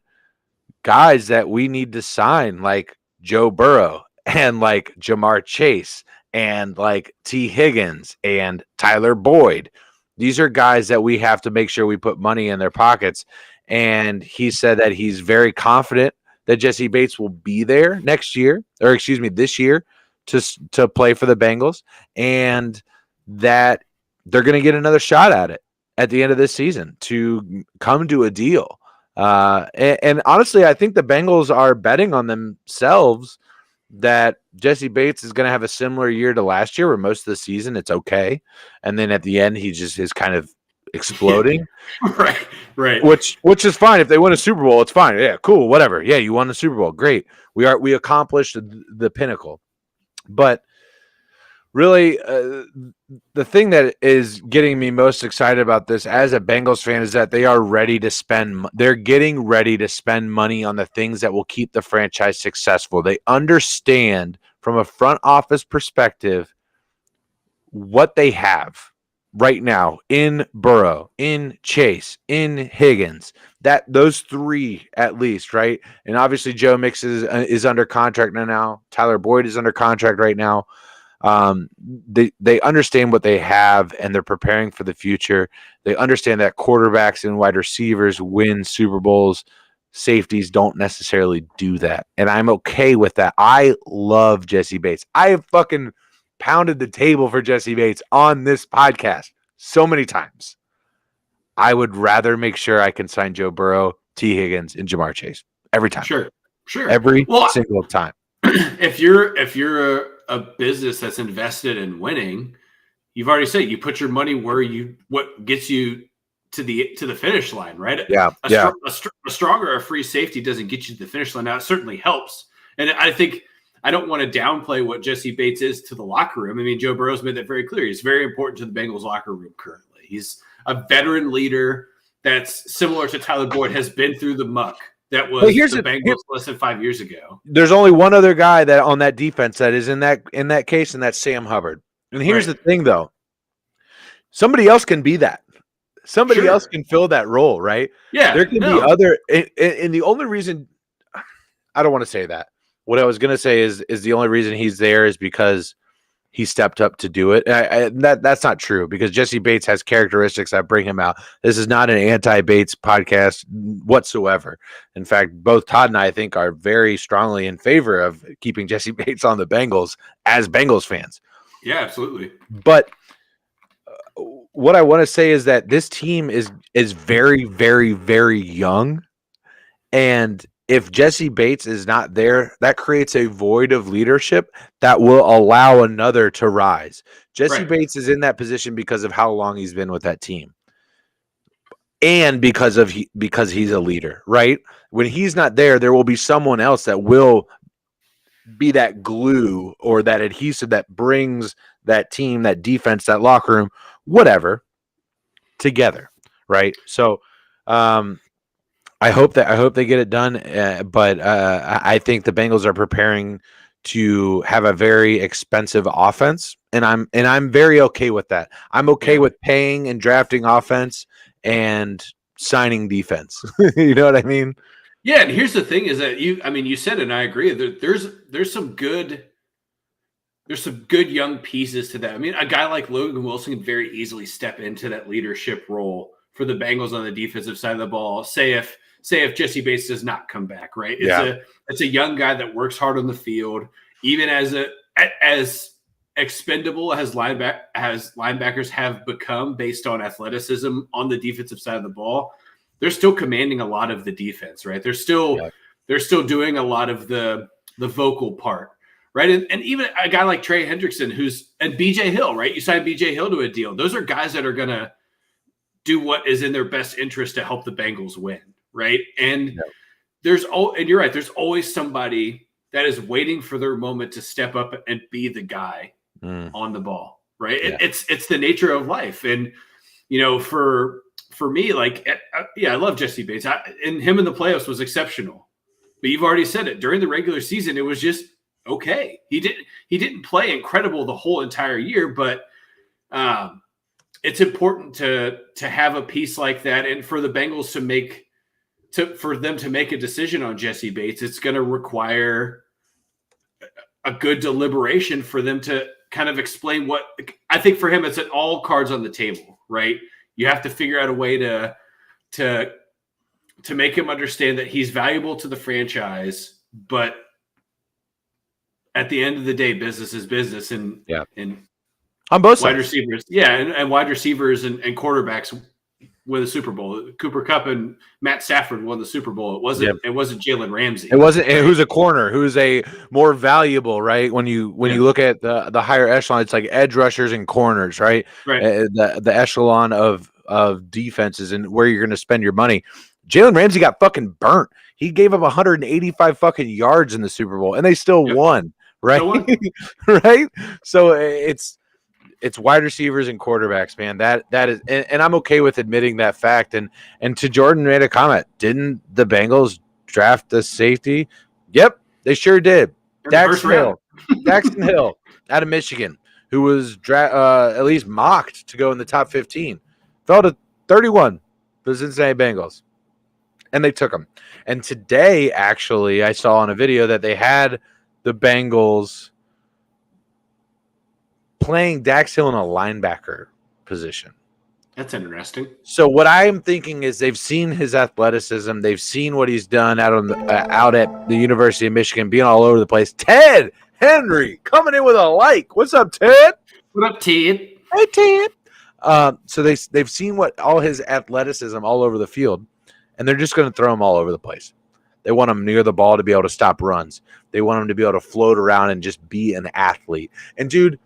guys that we need to sign, like Joe Burrow and like Jamar Chase and like T. Higgins and Tyler Boyd. These are guys that we have to make sure we put money in their pockets. And he said that he's very confident that Jesse Bates will be there this year to play for the Bengals, and that they're going to get another shot at it at the end of this season to come to a deal. And honestly, I think the Bengals are betting on themselves that Jesse Bates is going to have a similar year to last year, where most of the season it's okay, and then at the end he just is kind of exploding. right. Which is fine. If they win a Super Bowl, it's fine. Yeah, cool, whatever. Yeah, you won the Super Bowl. Great. We accomplished the pinnacle. But really, the thing that is getting me most excited about this as a Bengals fan is that they are ready to spend. They're getting ready to spend money on the things that will keep the franchise successful. They understand from a front office perspective what they have right now in Burrow, in Chase, in Higgins, that those three at least, right? And obviously Joe Mix is under contract now. Tyler Boyd is under contract right now. They understand what they have, and they're preparing for the future. They understand that quarterbacks and wide receivers win Super Bowls. Safeties don't necessarily do that. And I'm okay with that. I love Jesse Bates. I have fucking pounded the table for Jesse Bates on this podcast so many times. I would rather make sure I can sign Joe Burrow, T. Higgins, and Jamar Chase every time. Sure. Every single time. If you're a business that's invested in winning, you've already said you put your money where what gets you to the finish line, right? Yeah. A stronger free safety doesn't get you to the finish line. Now it certainly helps, and I think I don't want to downplay what Jesse Bates is to the locker room. I mean, Joe Burrow's made that very clear. He's very important to the Bengals locker room currently. He's a veteran leader that's similar to Tyler Boyd, has been through the muck that was the Bengals less than 5 years ago. There's only one other guy that on that defense that is in that case, and that's Sam Hubbard. And here's the thing, though. Somebody else can be that. Somebody else can fill that role, right? Yeah. There can be other – and the only reason – I don't want to say that. What I was going to say is the only reason he's there is because he stepped up to do it. That's not true because Jesse Bates has characteristics that bring him out. This is not an anti-Bates podcast whatsoever. In fact, both Todd and I think are very strongly in favor of keeping Jesse Bates on the Bengals as Bengals fans. Yeah, absolutely. But what I want to say is that this team is very, very, very young. And if Jesse Bates is not there, that creates a void of leadership that will allow another to rise. Jesse Bates is in that position because of how long he's been with that team. And because he's a leader, right? When he's not there, there will be someone else that will be that glue or that adhesive that brings that team, that defense, that locker room, whatever, together, right? So, I hope they get it done, but I think the Bengals are preparing to have a very expensive offense, and I'm very okay with that. I'm okay with paying and drafting offense and signing defense. You know what I mean? Yeah, and here's the thing: is that you said, and I agree. There's some good young pieces to that. I mean, a guy like Logan Wilson can very easily step into that leadership role for the Bengals on the defensive side of the ball. Say if Jesse Bates does not come back, right? It's a young guy that works hard on the field, even as expendable as linebackers have become based on athleticism on the defensive side of the ball. They're still commanding a lot of the defense, right? They're still doing a lot of the vocal part, right? And even a guy like Trey Hendrickson and BJ Hill, right? You signed BJ Hill to a deal. Those are guys that are gonna do what is in their best interest to help the Bengals win. Right. And and you're right. There's always somebody that is waiting for their moment to step up and be the guy on the ball. Right. Yeah. It's the nature of life. And, for me, I love Jesse Bates. And him in the playoffs was exceptional. But you've already said it. During the regular season, it was just okay. He didn't play incredible the whole entire year, but it's important to have a piece like that. And for the Bengals for them to make a decision on Jesse Bates, it's going to require a good deliberation for them to kind of explain what I think for him, it's an all cards on the table, right? You have to figure out a way to make him understand that he's valuable to the franchise, but at the end of the day, business is business. And on both wide sides. Receivers. Yeah. And wide receivers and quarterbacks win the Super Bowl. Cooper Kupp and Matt Stafford won the Super Bowl. It wasn't Jalen Ramsey. It wasn't who's a corner, who's a more valuable, right? When you look at the higher echelon, it's like edge rushers and corners, right? Right. The echelon of defenses and where you're going to spend your money. Jalen Ramsey got fucking burnt. He gave up 185 fucking yards in the Super Bowl, and they still won, right? Right? So it's wide receivers and quarterbacks, man. That is, and I'm okay with admitting that fact. And to Jordan made a comment. Didn't the Bengals draft the safety? Yep, they sure did. Daxton Hill out of Michigan, who was at least mocked to go in the top 15, fell to 31 for the Cincinnati Bengals, and they took him. And today, actually, I saw on a video that they had the Bengals playing Dax Hill in a linebacker position. That's interesting. So what I'm thinking is they've seen his athleticism. They've seen what he's done out at the University of Michigan, being all over the place. Ted Henry coming in with a like. What's up, Ted? What up, Ted? Hey, Ted. So they've seen all his athleticism all over the field, and they're just going to throw him all over the place. They want him near the ball to be able to stop runs. They want him to be able to float around and just be an athlete. And, dude,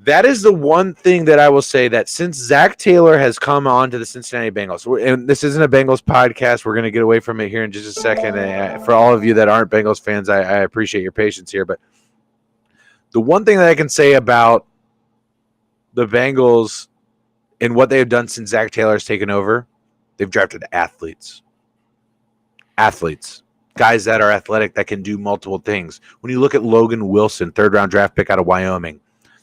that is the one thing that I will say that since Zach Taylor has come on to the Cincinnati Bengals, and this isn't a Bengals podcast, we're going to get away from it here in just a second. And for all of you that aren't Bengals fans, I appreciate your patience here. But the one thing that I can say about the Bengals and what they have done since Zach Taylor has taken over, they've drafted athletes. Athletes. Guys that are athletic that can do multiple things. When you look at Logan Wilson, third-round draft pick out of Wyoming,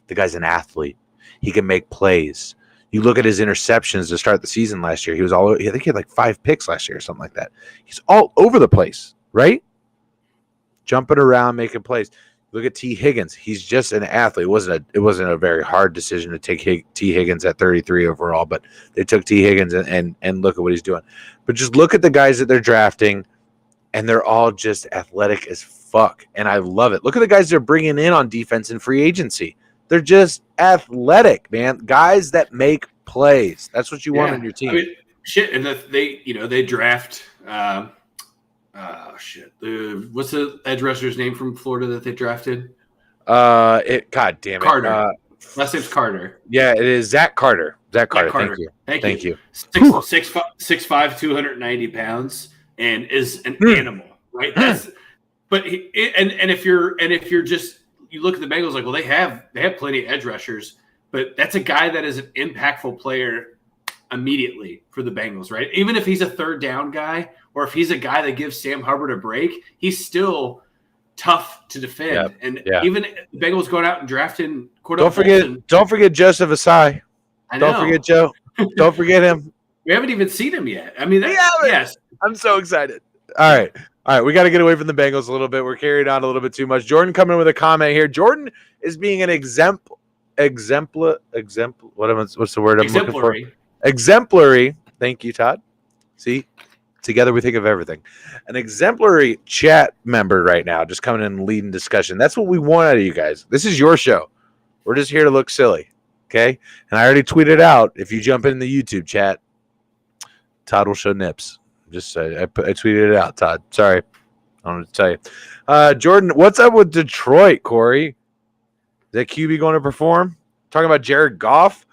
the guy's an athlete. He can make plays. You look at his interceptions to start the season last year. I think he had like 5 picks last year or something like that. He's all over the place, right? Jumping around, making plays. Look at T. Higgins. He's just an athlete. It wasn't a very hard decision to take T. Higgins at 33 overall, but they took T. Higgins and look at what he's doing. But just look at the guys that they're drafting, and they're all just athletic as fuck, and I love it. Look at the guys they're bringing in on defense and free agency. They're just athletic, man. Guys that make plays. That's what you want on your team. I mean, shit, and they draft. What's the edge rusher's name from Florida that they drafted? God damn it, Carter. Last name's Carter. Yeah, it is Zach Carter. Zach Carter. Thank you. 6'5", 290 pounds, and is an animal, right? But if you're just you look at the Bengals like, well, they have plenty of edge rushers, but that's a guy that is an impactful player immediately for the Bengals, right? Even if he's a third down guy, or if he's a guy that gives Sam Hubbard a break, he's still tough to defend. Even the Bengals going out and drafting Cordell Don't forget Joseph Asai. Don't forget Joe. Don't forget him. We haven't even seen him yet. I mean, yes. I'm so excited. All right. We got to get away from the Bengals a little bit. We're carried on a little bit too much. Jordan coming with a comment here. Jordan is being an exemplary. What's the word I'm looking for? Exemplary. Thank you, Todd. See, together we think of everything. An exemplary chat member right now, just coming in and leading discussion. That's what we want out of you guys. This is your show. We're just here to look silly, okay? And I already tweeted out, if you jump in the YouTube chat, Todd will show nips. Just I tweeted it out, Todd. Sorry. I don't know what to tell you. Jordan, what's up with Detroit, Corey? Is that QB going to perform? Talking about Jared Goff?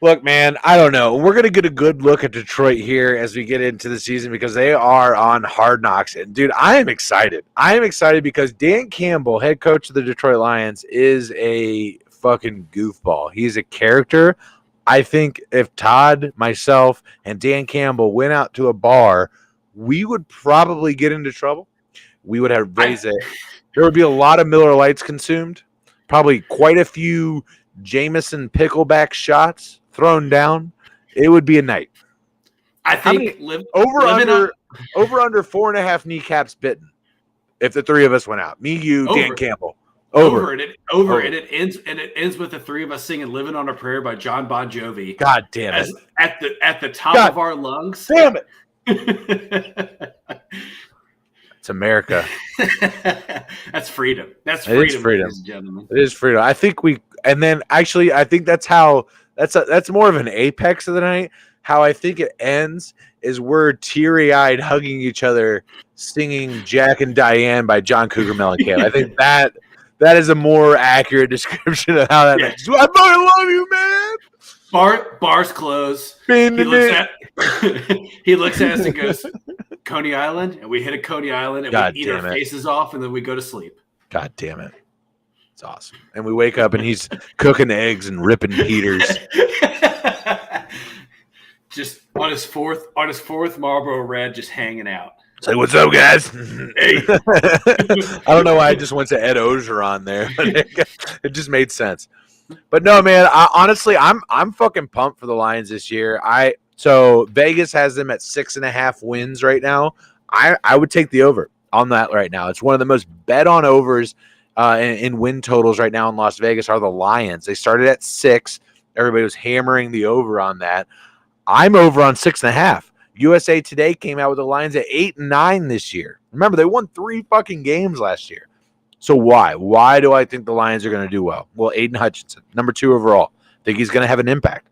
Look, man, I don't know. We're going to get a good look at Detroit here as we get into the season because they are on Hard Knocks. And, dude, I am excited. I am excited because Dan Campbell, head coach of the Detroit Lions, is a fucking goofball. He's a character. I think if Todd, myself, and Dan Campbell went out to a bar, we would probably get into trouble. We would have raised it. There would be a lot of Miller Lights consumed, probably quite a few Jameson pickleback shots thrown down. It would be a night. I think over under 4.5 kneecaps bitten. If the three of us went out, me, you, Dan Campbell. Over. And it ends with the three of us singing "Living on a Prayer" by John Bon Jovi. God damn it! At the top of our lungs. Damn it! It's America. That's freedom. That's freedom, ladies and gentlemen. It is freedom. I think I think that's more of an apex of the night. How I think it ends is we're teary-eyed hugging each other, singing "Jack and Diane" by John Cougar Mellencamp. I think that is a more accurate description of how that. Yeah. I fucking love you, man. Bars close. He looks at us and goes, "Coney Island," and we hit a Coney Island and we eat our faces off, and then we go to sleep. God damn it. It's awesome. And we wake up and he's cooking eggs and ripping Peters. Just on his fourth Marlboro Red, just hanging out. Say, what's up, guys? Hey. I don't know why I just went to Ed Ogeron there, but it just made sense. But no, man, honestly, I'm fucking pumped for the Lions this year. So Vegas has them at 6.5 wins right now. I would take the over on that right now. It's one of the most bet on overs in win totals right now in Las Vegas are the Lions. They started at 6. Everybody was hammering the over on that. I'm over on 6.5. USA Today came out with the Lions at 8-9 this year. Remember, they won 3 fucking games last year. So why? Why do I think the Lions are going to do well? Well, Aiden Hutchinson, number 2 overall. Think he's going to have an impact.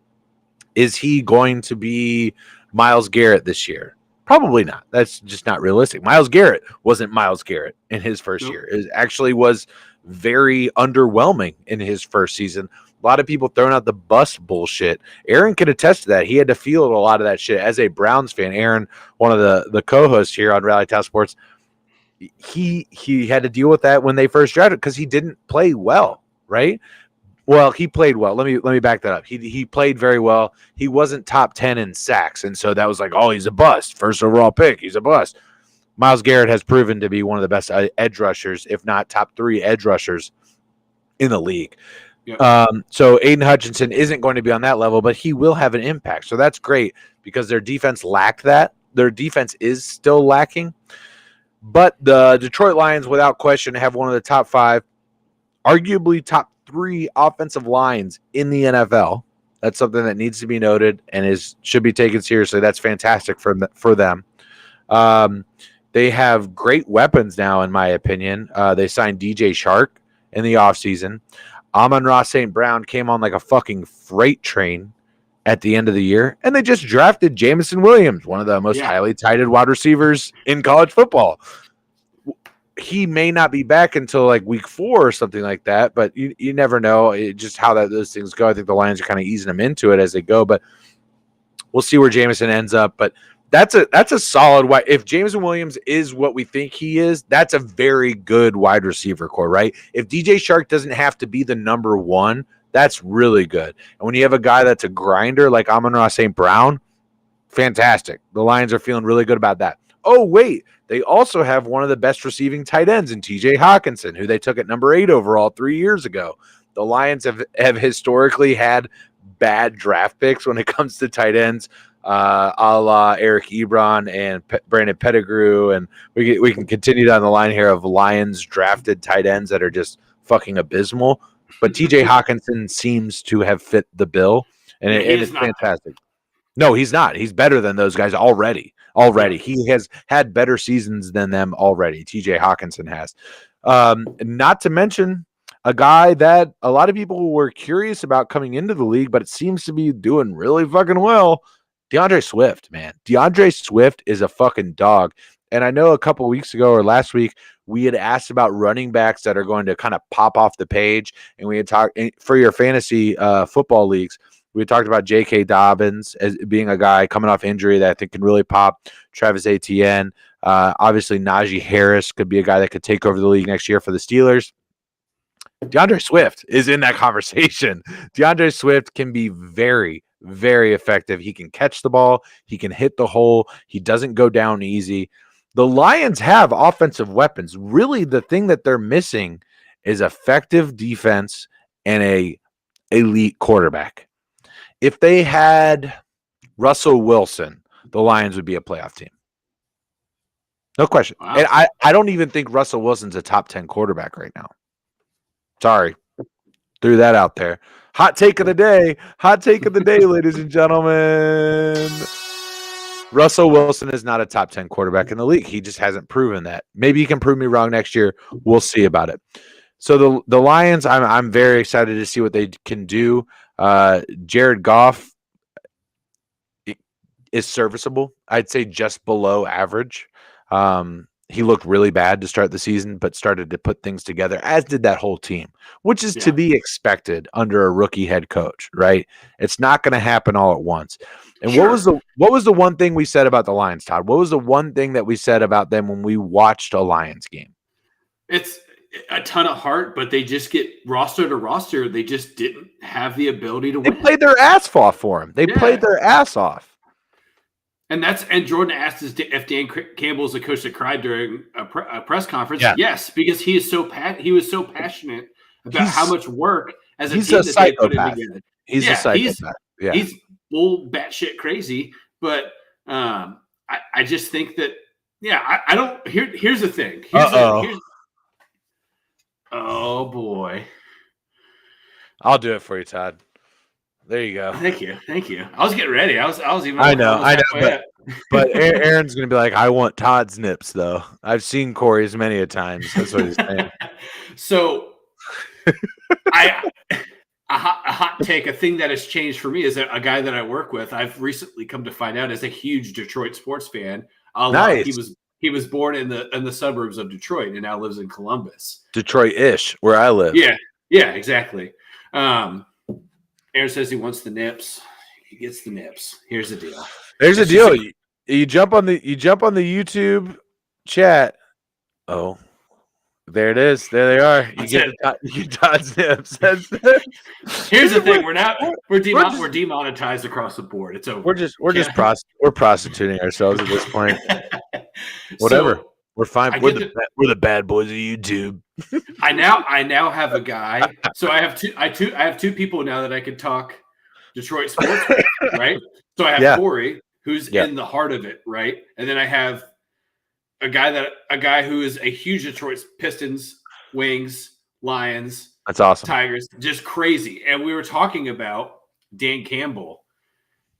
Is he going to be Myles Garrett this year? Probably not. That's just not realistic. Myles Garrett wasn't Myles Garrett in his first year. It actually was very underwhelming in his first season. A lot of people throwing out the bus bullshit. Aaron can attest to that. He had to feel a lot of that shit as a Browns fan. Aaron, one of the co-hosts here on Rally Town Sports, he had to deal with that when they first drafted because he didn't play well, right? Well, he played well. Let me back that up. He played very well. He wasn't top 10 in sacks, and so that was like, oh, he's a bust. First overall pick, he's a bust. Myles Garrett has proven to be one of the best edge rushers, if not top 3 edge rushers in the league. Yep. So Aiden Hutchinson isn't going to be on that level, but he will have an impact. So that's great because their defense lacked that. Their defense is still lacking. But the Detroit Lions, without question, have one of the top 5, arguably top 3 offensive lines in the NFL. That's something that needs to be noted and should be taken seriously. That's fantastic for them. They have great weapons now, in my opinion. They signed DJ Shark in the offseason. Amon-Ra St. Brown came on like a fucking freight train at the end of the year, and they just drafted Jameson Williams, one of the most highly touted wide receivers in college football. He may not be back until like week 4 or something like that, but you never know just how those things go. I think the Lions are kind of easing them into it as they go, but we'll see where Jameson ends up. But that's a solid wide. If Jameson Williams is what we think he is, that's a very good wide receiver core, right? If DJ Shark doesn't have to be the number 1, that's really good. And when you have a guy that's a grinder like Amon-Ra St. Brown, fantastic. The Lions are feeling really good about that. Oh, wait. They also have one of the best receiving tight ends in TJ Hawkinson, who they took at number 8 overall 3 years ago. The Lions have historically had bad draft picks when it comes to tight ends, a la Eric Ebron and Brandon Pettigrew. And we can continue down the line here of Lions drafted tight ends that are just fucking abysmal. But TJ Hawkinson seems to have fit the bill, and it's fantastic. No, he's not. He's better than those guys already. He has had better seasons than them already. TJ Hawkinson has. Not to mention a guy that a lot of people were curious about coming into the league, but it seems to be doing really fucking well. DeAndre Swift, man. DeAndre Swift is a fucking dog. And I know a couple weeks ago or last week, we had asked about running backs that are going to kind of pop off the page. And we had talked for your fantasy football leagues. We talked about J.K. Dobbins as being a guy coming off injury that I think can really pop. Travis Etienne. Obviously, Najee Harris could be a guy that could take over the league next year for the Steelers. DeAndre Swift is in that conversation. DeAndre Swift can be very, very effective. He can catch the ball. He can hit the hole. He doesn't go down easy. The Lions have offensive weapons. Really, the thing that they're missing is effective defense and a elite quarterback. If they had Russell Wilson, the Lions would be a playoff team. No question. Wow. And I don't even think Russell Wilson's a top 10 quarterback right now. Sorry. Threw that out there. Hot take of the day. Hot take of the day, ladies and gentlemen. Russell Wilson is not a top 10 quarterback in the league. He just hasn't proven that. Maybe he can prove me wrong next year. We'll see about it. So the Lions, I'm very excited to see what they can do. Jared Goff is serviceable. I'd say just below average. He looked really bad to start the season, but started to put things together, as did that whole team, which is to be expected under a rookie head coach, right? It's not going to happen all at once. And what was the one thing we said about the Lions, Todd? What was the one thing that we said about them when we watched a Lions game? It's a ton of heart, but they just get roster to roster. They just didn't have the ability to win. They played their ass off for him. They played their ass off. And Jordan asked if Dan Campbell's a coach that cried during a press conference. Yeah. Yes, because he was so passionate about how much work as a team that they put in together. He's a psychopath. He's full batshit crazy, but I just think that I don't. Here's the thing. Oh boy, I'll do it for you, Todd. There you go. Thank you. I was getting ready. I was even. I know. But Aaron's gonna be like, I want Todd's nips, though. I've seen Corey's many a times. That's what he's saying. So, a hot take, a thing that has changed for me is that a guy that I work with, I've recently come to find out is a huge Detroit sports fan. Nice. He was born in the suburbs of Detroit and now lives in Columbus. Detroit-ish, where I live. Yeah, exactly. Aaron says he wants the nips. He gets the nips. Here's the deal. You jump on the YouTube chat. Oh, there it is. There they are. You get Todd's nips. Here's the thing. We're demonetized across the board. It's over. We're prostituting ourselves at this point. Whatever. So, we're fine. We're the bad boys of YouTube. I now have a guy. So I have two people now that I could talk Detroit sports with, right? So I have Corey, who's in the heart of it, right? And then I have a guy who is a huge Detroit Pistons, Wings, Lions, That's awesome. Tigers, just crazy. And we were talking about Dan Campbell,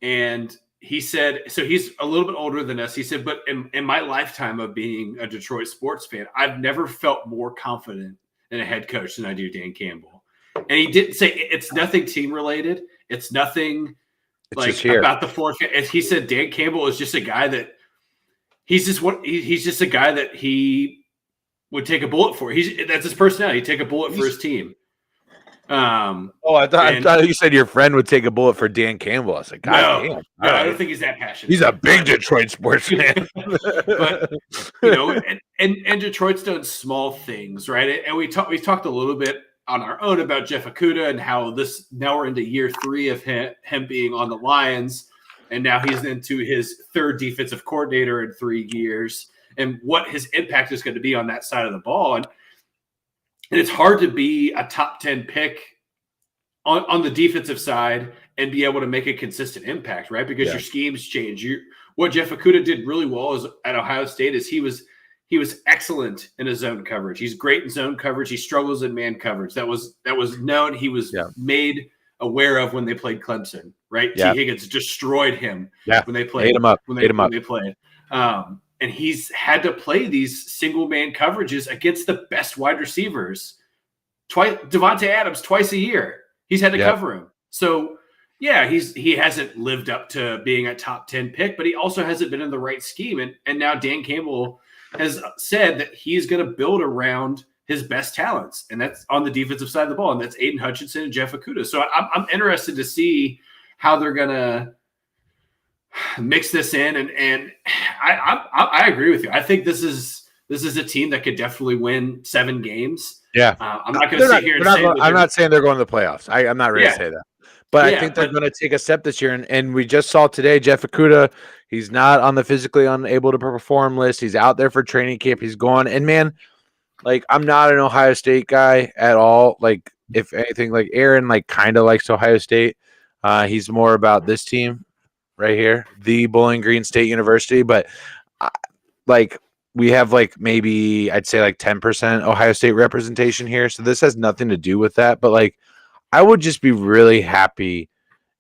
and he said, so he's a little bit older than us. He said, but in my lifetime of being a Detroit sports fan, I've never felt more confident in a head coach than I do Dan Campbell. And he didn't say it's nothing team related. It's nothing about the fourth. He said Dan Campbell is just a guy that he's just a guy that he would take a bullet for. That's his personality. He'd take a bullet for his team. I thought you said your friend would take a bullet for Dan Campbell. I was like, God damn. No, I don't think he's that passionate. He's a big Detroit sports fan. But you know, and Detroit's done small things, right? And we talked a little bit on our own about Jeff Okudah and how now we're into year 3 of him being on the Lions, and now he's into his 3rd defensive coordinator in 3 years, and what his impact is going to be on that side of the ball. And it's hard to be a top 10 pick on the defensive side and be able to make a consistent impact, right? Because your schemes change. What Jeff Okudah did really well at Ohio State is he was excellent in his zone coverage. He's great in zone coverage. He struggles in man coverage. That was known. He was made aware of when they played Clemson, right? T. Higgins destroyed him when they played. Ate him up. When they played. And he's had to play these single man coverages against the best wide receivers. Devontae Adams twice a year. He's had to cover him. So he hasn't lived up to being a top 10 pick, but he also hasn't been in the right scheme. And now Dan Campbell has said that he's going to build around his best talents, and that's on the defensive side of the ball, and that's Aiden Hutchinson and Jeff Okudah. So I'm interested to see how they're going to mix this in, and I agree with you. I think this is a team that could definitely win 7 games. Yeah, I'm not going to sit here and say I'm not saying they're going to the playoffs. I'm not ready to say that. But I think they're going to take a step this year. And we just saw today, Jeff Okudah, he's not on the physically unable to perform list. He's out there for training camp. He's gone. And, man, like, I'm not an Ohio State guy at all. Like, if anything, like, Aaron, like, kind of likes Ohio State. He's more about this team right here, the Bowling Green State University. But, like, we have, like, maybe I'd say, like, 10% Ohio State representation here. So this has nothing to do with that. But, like, I would just be really happy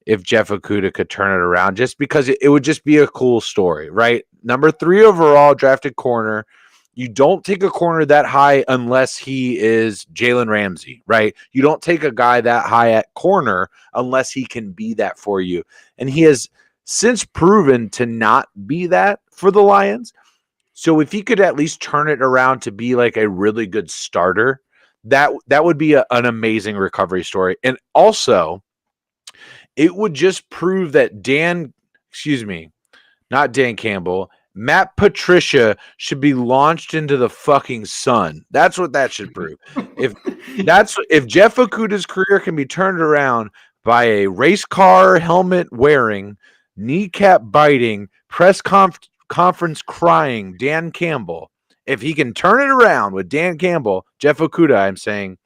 if Jeff Okudah could turn it around, just because it would just be a cool story, right? Number 3 overall drafted corner. You don't take a corner that high unless he is Jalen Ramsey, right? You don't take a guy that high at corner unless he can be that for you. And he has since proven to not be that for the Lions. So if he could at least turn it around to be like a really good starter, that would be an amazing recovery story. And also, it would just prove that not Dan Campbell, Matt Patricia should be launched into the fucking sun. That's what that should prove. If Jeff Okudah's career can be turned around by a race car helmet wearing, kneecap biting, press conference crying Dan Campbell, if he can turn it around with Dan Campbell, Jeff Okudah, I'm saying,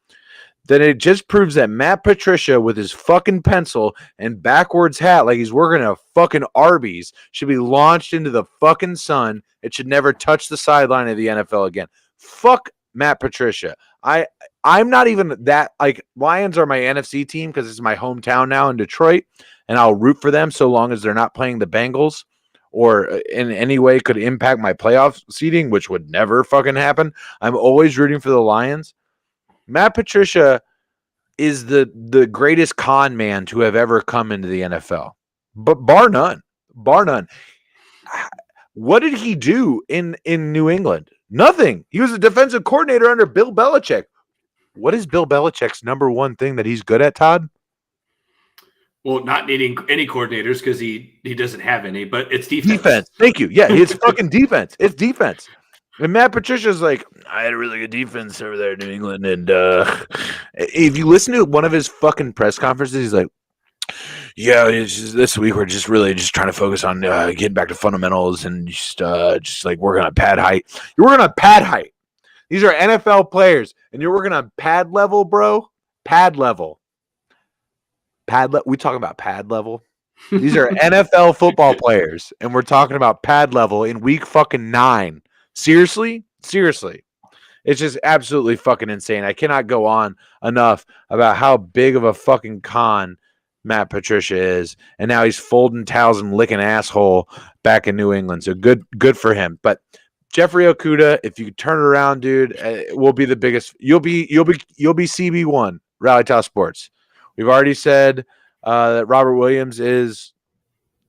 then it just proves that Matt Patricia with his fucking pencil and backwards hat like he's working at a fucking Arby's should be launched into the fucking sun. It should never touch the sideline of the NFL again. Fuck Matt Patricia. I'm not even that, like, Lions are my NFC team because it's my hometown now in Detroit, and I'll root for them so long as they're not playing the Bengals or in any way could impact my playoff seeding, which would never fucking happen. I'm always rooting for the Lions. Matt Patricia is the greatest con man to have ever come into the NFL. But bar none. What did he do in New England? Nothing. He was a defensive coordinator under Bill Belichick. What is Bill Belichick's number one thing that he's good at, Todd? Well, not needing any coordinators because he doesn't have any, but it's defense. Defense. Thank you. Yeah, it's fucking defense. It's defense. And Matt Patricia's like, I had a really good defense over there in New England. And if you listen to one of his fucking press conferences, he's like, yeah, this week we're just really just trying to focus on getting back to fundamentals and just like working on pad height. You're working on pad height. These are NFL players, and you're working on pad level, bro. Pad level. We talking about pad level. These are NFL football players, and we're talking about pad level in week fucking 9. Seriously. It's just absolutely fucking insane. I cannot go on enough about how big of a fucking con Matt Patricia is, and now he's folding towels and licking asshole back in New England. So good for him. But Jeffrey Okudah, if you turn it around, dude, will be the biggest. You'll be CB1 Rally Towel Sports. We've already said that Robert Williams is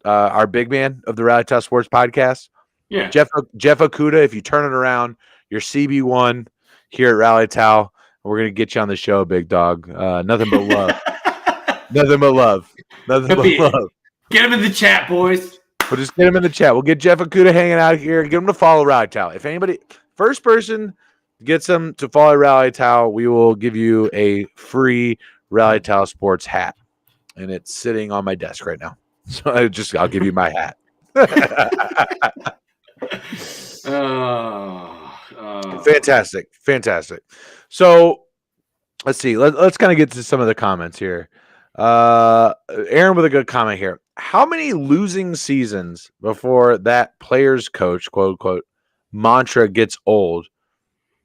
our big man of the Rally Towel Sports podcast. Yeah, Jeff Okudah, if you turn it around, you're CB1 here at Rally Towel. We're gonna get you on the show, big dog. Nothing but love. Nothing but love. Nothing but love. Get him in the chat, boys. We'll just get him in the chat. We'll get Jeff Okudah hanging out here. Get him to follow Rally Towel. If anybody, first person gets him to follow Rally Towel, we will give you a free Rally Towel Sports hat, and it's sitting on my desk right now. So I'll give you my hat. Fantastic. So let's see. Let's kind of get to some of the comments here. Aaron with a good comment here. How many losing seasons before that player's coach, quote unquote, mantra gets old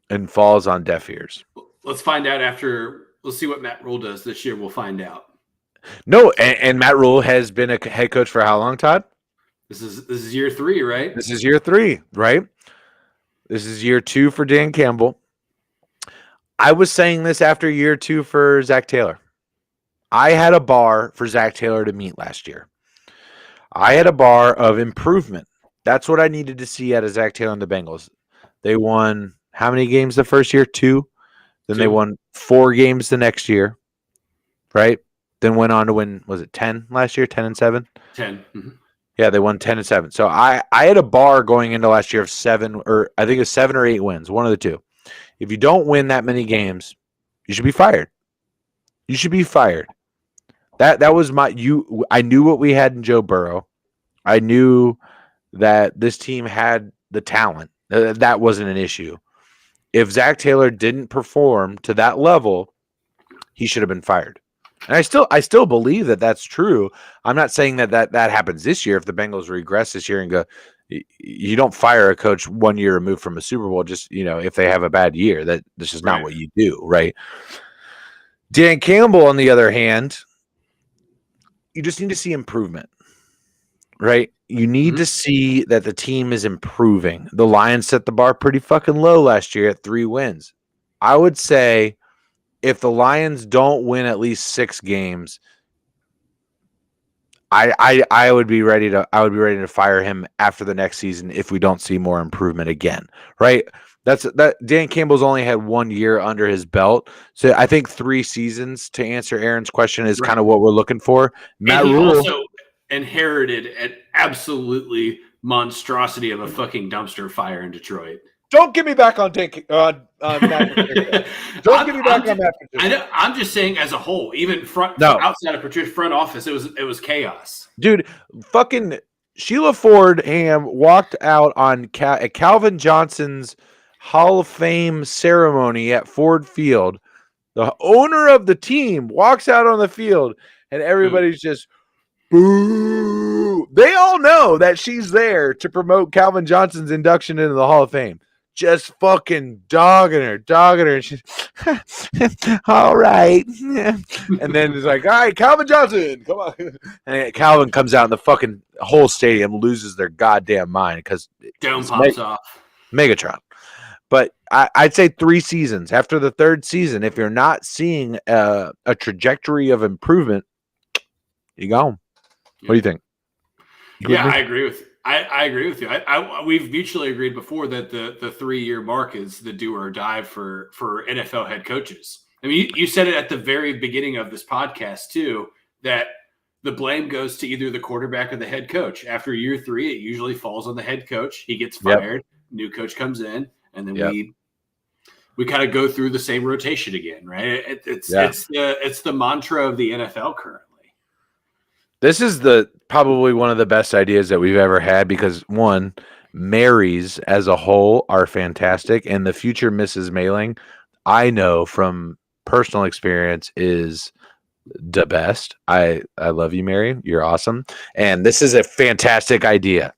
and falls on deaf ears? Let's find out after. Let's see what Matt Rule does this year. We'll find out. No, and Matt Rule has been a head coach for how long, Todd? This is year 3, right? This is year 3, right? This is year 2 for Dan Campbell. I was saying this after year 2 for Zach Taylor. I had a bar for Zach Taylor to meet last year. I had a bar of improvement. That's what I needed to see out of Zach Taylor and the Bengals. They won how many games the first year? 2. Then 2. They won 4 games the next year, right? Then went on to win, was it 10 last year? 10-7? 10. Mm-hmm. Yeah, they won 10-7. So I had a bar going into last year of 7, or I think it was 7 or 8 wins, one of the two. If you don't win that many games, you should be fired. You should be fired. That was I knew what we had in Joe Burrow. I knew that this team had the talent. That wasn't an issue. If Zach Taylor didn't perform to that level, he should have been fired. And I still believe that that's true. I'm not saying that happens this year. If the Bengals regress this year and go, you don't fire a coach 1 year removed from a Super Bowl. Just, if they have a bad year, that this is not what you do, right? Dan Campbell, on the other hand, you just need to see improvement, right? You need to see that the team is improving. The Lions set the bar pretty fucking low last year at 3 wins. I would say if the Lions don't win at least 6 games, I would be ready to fire him after the next season if we don't see more improvement again, right? That Dan Campbell's only had 1 year under his belt. So I think 3 seasons, to answer Aaron's question, is kind of what we're looking for. Matt Rule also inherited an absolutely monstrosity of a fucking dumpster fire in Detroit. Don't get me back on Matt Patricia. Don't get me back on Matt Patricia. I'm just saying as a whole, even outside of Patricia's front office, it was chaos. Dude, fucking Sheila Ford-Ham walked out on at Calvin Johnson's Hall of Fame ceremony at Ford Field. The owner of the team walks out on the field, and everybody's just boo. They all know that she's there to promote Calvin Johnson's induction into the Hall of Fame. Just fucking dogging her. And she's all right. And then it's like, all right, Calvin Johnson, come on. And Calvin comes out and the fucking whole stadium loses their goddamn mind because dome pops off. Megatron. But I'd say 3 seasons. After the 3rd season, if you're not seeing a trajectory of improvement, you go. What do you think? I agree with you. I agree with you. We've mutually agreed before that the 3-year mark is the do or die for NFL head coaches. I mean, you said it at the very beginning of this podcast too, that the blame goes to either the quarterback or the head coach. After year 3, it usually falls on the head coach. He gets fired. New coach comes in, and then we kind of go through the same rotation again, right? It's the mantra of the NFL currently. This is probably one of the best ideas that we've ever had because, one, Marys as a whole are fantastic, and the future Mrs. Mailing, I know from personal experience, is the best. I love you, Mary. You're awesome. And this is a fantastic idea.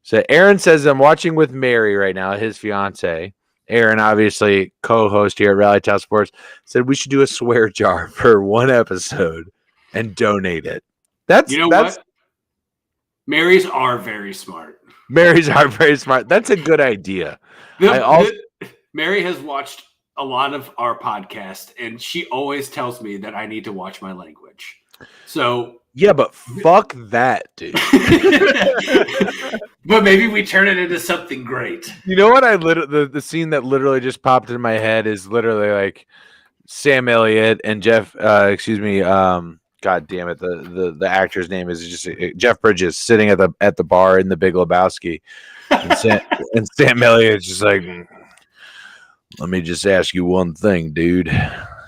So Aaron says, I'm watching with Mary right now, his fiance. Aaron, obviously co-host here at Rally Town Sports, said we should do a swear jar for one episode and donate it. That's what? Marys are very smart. Marys are very smart. That's a good idea. Mary has watched a lot of our podcast, and she always tells me that I need to watch my language. So yeah, but fuck that, dude. But maybe we turn it into something great. You know what? The scene that literally just popped in my head is literally like Sam Elliott and Jeff. God damn it! The actor's name is just Jeff Bridges sitting at the bar in The Big Lebowski, and Sam Elliott's just like, let me just ask you one thing, dude.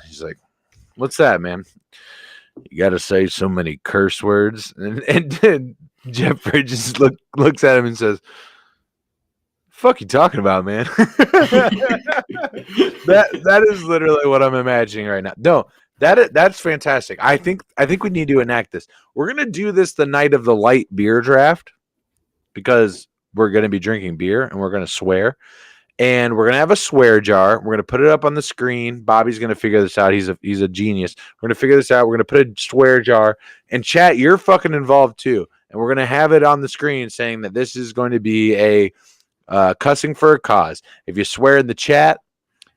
He's like, what's that, man? You got to say so many curse words, and Jeff Bridges looks at him and says, "Fuck you talking about, man?" that is literally what I'm imagining right now. No. That's fantastic. I think we need to enact this. We're gonna do this the night of the light beer draft because we're gonna be drinking beer and we're gonna swear, and we're gonna have a swear jar. We're gonna put it up on the screen. Bobby's gonna figure this out. He's a genius. We're gonna figure this out. We're gonna put a swear jar, and chat, you're fucking involved too. And we're gonna have it on the screen saying that this is going to be a cussing for a cause. If you swear in the chat,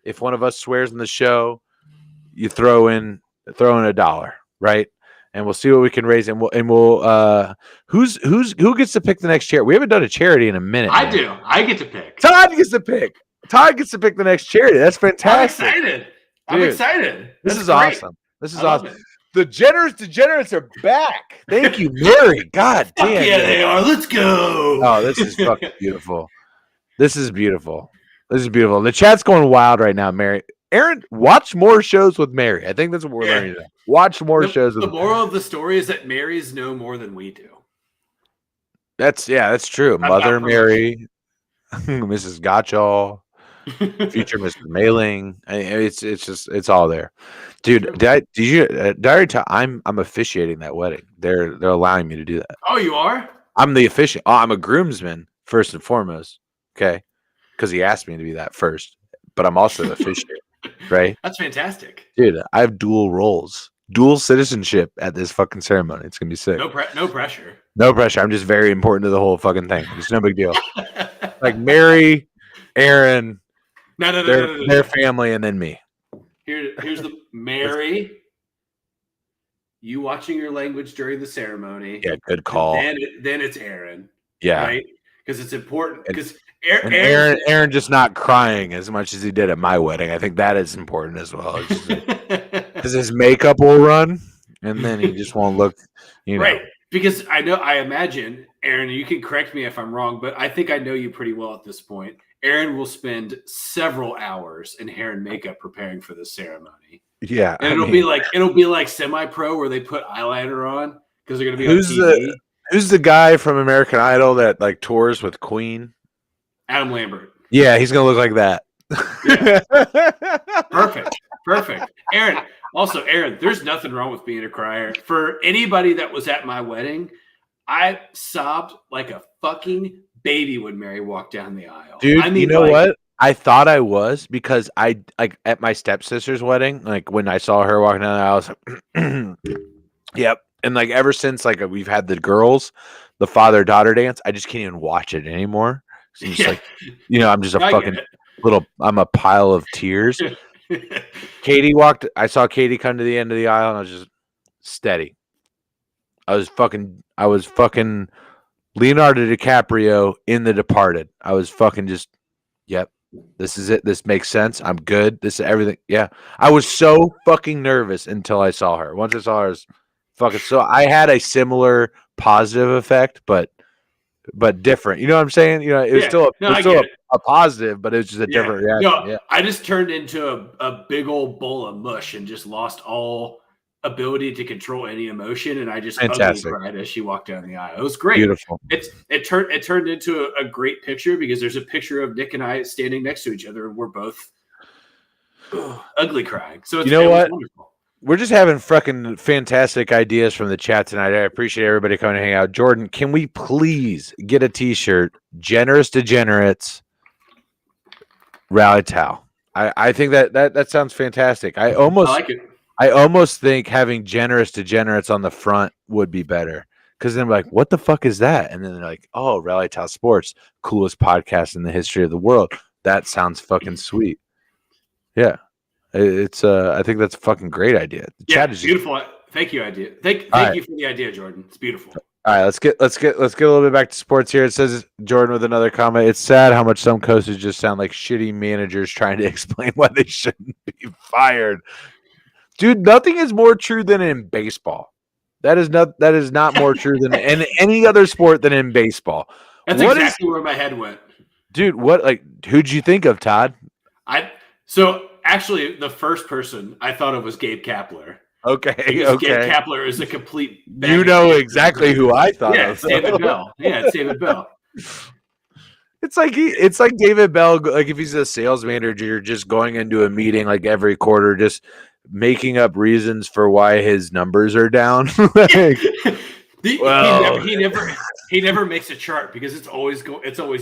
if one of us swears in the show, you throw in $1, right? And we'll see what we can raise. And we'll who gets to pick the next charity? We haven't done a charity in a minute. I do. I get to pick. Todd gets to pick. Todd gets to pick the next charity. That's fantastic. I'm excited. This is awesome. This is awesome. The generous degenerates are back. Thank you, Mary. God damn. Yeah, they are. Let's go. Oh, this is fucking beautiful. This is beautiful. The chat's going wild right now, Mary. Aaron, watch more shows with Mary. I think that's what we're learning today. Watch more shows with The moral of the story is that Marys know more than we do. That's true. Mother Mary, Mrs. Gotchall, future Mr. Mailing. It's all there. Dude, did I already tell I'm officiating that wedding. They're allowing me to do that. Oh, you are? I'm the officiant. I'm a groomsman first and foremost. Okay. Because he asked me to be that first. But I'm also the officiant. Right? That's fantastic. Dude, I have dual roles, dual citizenship at this fucking ceremony. It's going to be sick. No pressure. No pressure. I'm just very important to the whole fucking thing. It's no big deal. Like Mary, Aaron, their family, and then me. Here's the Mary. You watching your language during the ceremony. Yeah, good call. Then it's Aaron. Yeah. Right? Because it's important. Because Aaron just not crying as much as he did at my wedding. I think that is important as well. Because his makeup will run, and then he just won't look, Right. Because I imagine, Aaron, you can correct me if I'm wrong, but I think I know you pretty well at this point. Aaron will spend several hours in hair and makeup preparing for this ceremony. Yeah. And it'll be like semi-pro where they put eyeliner on because they're going to be on TV. Who's the guy from American Idol that like tours with Queen? Adam Lambert. Yeah, he's gonna look like that. Yeah. Perfect. Aaron, there's nothing wrong with being a crier. For anybody that was at my wedding, I sobbed like a fucking baby when Mary walked down the aisle. Dude, you know what? I thought I was because I like at my stepsister's wedding, like when I saw her walking down the aisle, I was like, yep. And like ever since like we've had the girls, the father-daughter dance, I just can't even watch it anymore. So I'm just like, I'm just a fucking I'm a pile of tears. I saw Katie come to the end of the aisle and I was just steady. I was fucking Leonardo DiCaprio in The Departed. I was fucking just, yep, this is it. This makes sense. I'm good. This is everything. Yeah. I was so fucking nervous until I saw her. Once I saw her, I was fucking, so I had a similar positive effect, but different. You know what I'm saying? It was still a positive, but it was just a different reaction. No, I just turned into a big old bowl of mush and just lost all ability to control any emotion, and I just ugly cried as she walked down the aisle. It was great. Beautiful. It turned into a great picture because there's a picture of Nick and I standing next to each other, and we're both ugly crying. So what? Wonderful. we're just having fucking fantastic ideas from the chat tonight. I appreciate everybody coming to hang out. Jordan, can we please get a T-shirt? Generous Degenerates Rally Towel. I think that sounds fantastic. I like it. I almost think having Generous Degenerates on the front would be better. Because then we're like, what the fuck is that? And then they're like, oh, Rally Towel Sports, coolest podcast in the history of the world. That sounds fucking sweet. Yeah. It's I think that's a fucking great idea. The chat is beautiful. Thank you, idea. Thank you for the idea, Jordan. It's beautiful. All right, let's get a little bit back to sports here. It says Jordan with another comment. It's sad how much some coaches just sound like shitty managers trying to explain why they shouldn't be fired. Dude, nothing is more true than in baseball. That is not more true than in any other sport than in baseball. That's exactly where my head went. Dude, who'd you think of, Todd? So actually the first person I thought of was Gabe Kapler. Okay. Gabe Kapler is a complete You know exactly who I thought of. It's David Bell. Yeah, it's David Bell. It's like David Bell, like if he's a sales manager, just going into a meeting like every quarter, just making up reasons for why his numbers are down. He never makes a chart because it's always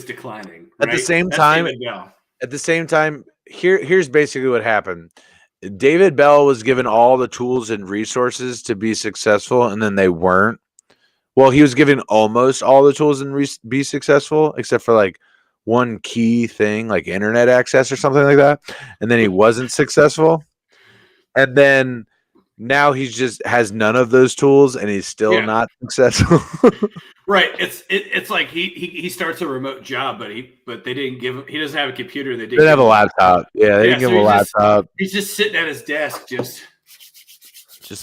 declining. Right? At the same time, here's basically what happened. David Bell was given all the tools and resources to be successful, and then they weren't. Well, he was given almost all the tools and be successful, except for like one key thing, like internet access or something like that. And then he wasn't successful. And then now he just has none of those tools, and he's still not successful. Right. It's like he starts a remote job, but they didn't give him. He doesn't have a computer. They didn't have a laptop. Yeah, they didn't give him a laptop. He's just sitting at his desk, just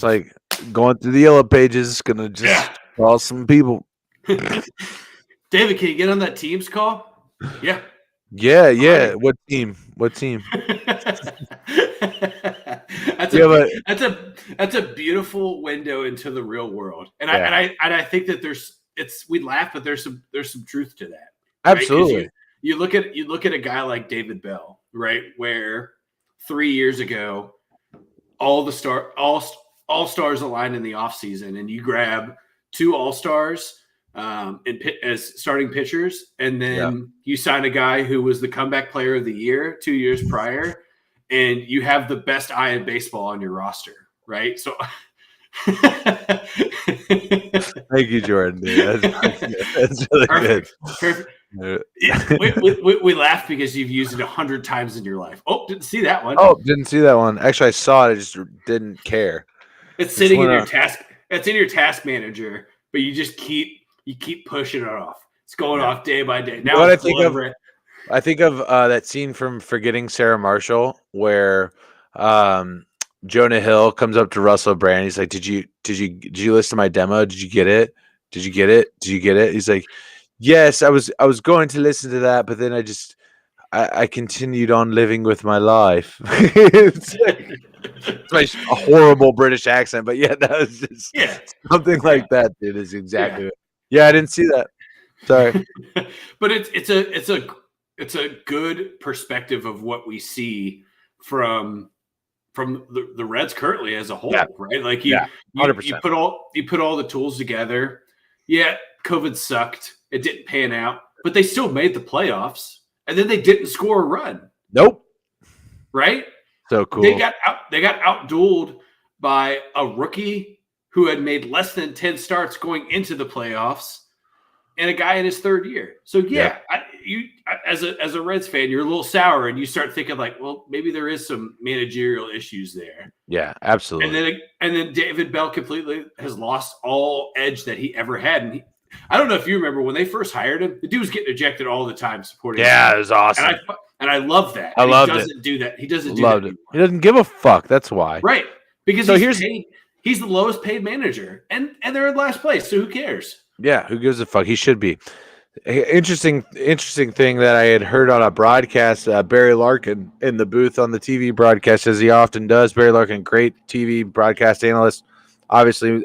like going through the yellow pages. Gonna just call some people. David, can you get on that Teams call? Yeah. Yeah. Right. What team? That's a beautiful window into the real world, and I think that we laugh, but there's some truth to that. Right? Absolutely. You look at a guy like David Bell, right? Where 3 years ago, all stars aligned in the offseason, and you grab 2 all-stars as starting pitchers, and then you sign a guy who was the comeback player of the year 2 years prior, and you have the best eye in baseball on your roster, right? So thank you, Jordan. Dude. That's really perfect. good. Perfect. We laugh because you've used it 100 times in your life. Oh, didn't see that one. Oh, didn't see that one. Actually, I saw it. I just didn't care. It's sitting in your task. It's in your task manager, but you just keep pushing it off. It's going off day by day. Now what I think of that scene from Forgetting Sarah Marshall where Jonah Hill comes up to Russell Brand. He's like, "Did you listen to my demo? Did you get it? Did you get it? Did you get it?" He's like, "Yes, I was going to listen to that, but then I continued on living with my life." It's like a horrible British accent, but that was just something like that. Dude, is exactly it. Yeah, I didn't see that. Sorry, but it's a good perspective of what we see from the Reds currently as a whole, right? Like you put all the tools together. Yeah, COVID sucked. It didn't pan out, but they still made the playoffs, and then they didn't score a run. Nope. Right? So cool. They got outdueled by a rookie who had made less than 10 starts going into the playoffs, and a guy in his third year. So as a Reds fan, you're a little sour, and you start thinking like, well, maybe there is some managerial issues there. Yeah, absolutely. And then David Bell completely has lost all edge that he ever had. And I don't know if you remember when they first hired him, the dude was getting ejected all the time supporting. Yeah, him. It was awesome. And I love that. He doesn't do that. He doesn't do that anymore. He doesn't give a fuck. That's why. Right. Because he's the lowest paid manager, and they're in last place. So who cares? Yeah, who gives a fuck? He should be. Interesting thing that I had heard on a broadcast. Barry Larkin in the booth on the TV broadcast, as he often does. Barry Larkin, great TV broadcast analyst. Obviously,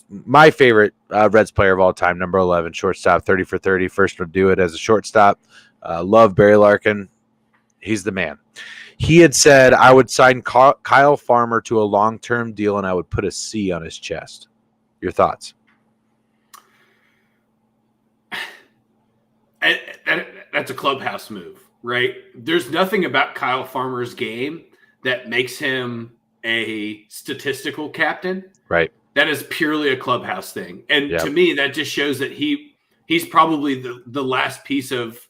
my favorite Reds player of all time, number 11, shortstop, 30 for 30. First to do it as a shortstop. Love Barry Larkin. He's the man. He had said, I would sign Kyle Farmer to a long-term deal and I would put a C on his chest. Your thoughts? That's a clubhouse move, right? There's nothing about Kyle Farmer's game that makes him a statistical captain. Right. That is purely a clubhouse thing. And Yep. to me, that just shows that he's probably the last piece of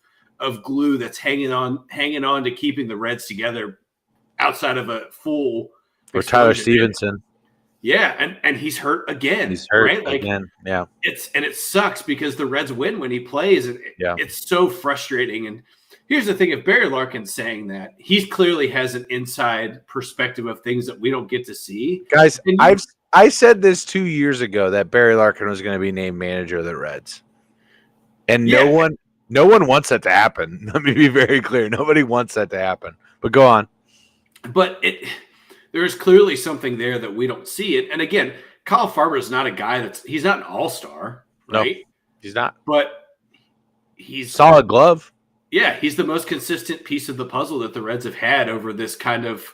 glue that's hanging on to keeping the Reds together outside of a full Or Tyler Stevenson. Yeah, and he's hurt again. He's hurt right? Like, again. Yeah. It sucks because the Reds win when he plays, and it's so frustrating. And here's the thing: if Barry Larkin's saying that, he clearly has an inside perspective of things that we don't get to see. Guys, I said this 2 years ago that Barry Larkin was going to be named manager of the Reds, and no one wants that to happen. Let me be very clear: nobody wants that to happen. But go on. But there's clearly something there that we don't see it. And again, Kyle Farmer is not a guy he's not an all-star, right? Nope, he's not. But he's solid glove. Yeah, he's the most consistent piece of the puzzle that the Reds have had over this kind of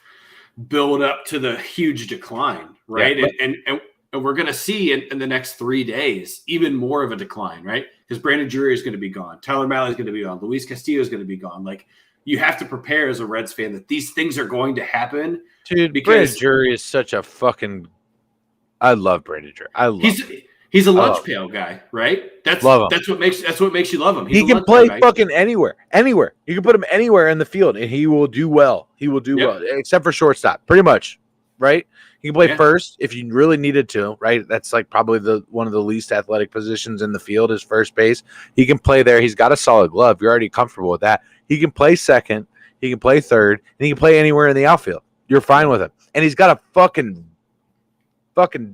build up to the huge decline, right? Yeah, and we're going to see in the next 3 days even more of a decline, right? Because Brandon Drury is going to be gone. Tyler Mahle is going to be gone. Luis Castillo is going to be gone. Like, you have to prepare as a Reds fan that these things are going to happen. Dude, because Brandon Drury is such a fucking – I love Brandon Drury. I love him. He's a lunch pail guy, right? That's what makes you love him. He can play fucking anywhere. You can put him anywhere in the field, and he will do well. He will do well, except for shortstop, pretty much, right? He can play first if you really needed to, right? That's like probably one of the least athletic positions in the field is first base. He can play there. He's got a solid glove. You're already comfortable with that. He can play second. He can play third, and he can play anywhere in the outfield. You're fine with him. And he's got a fucking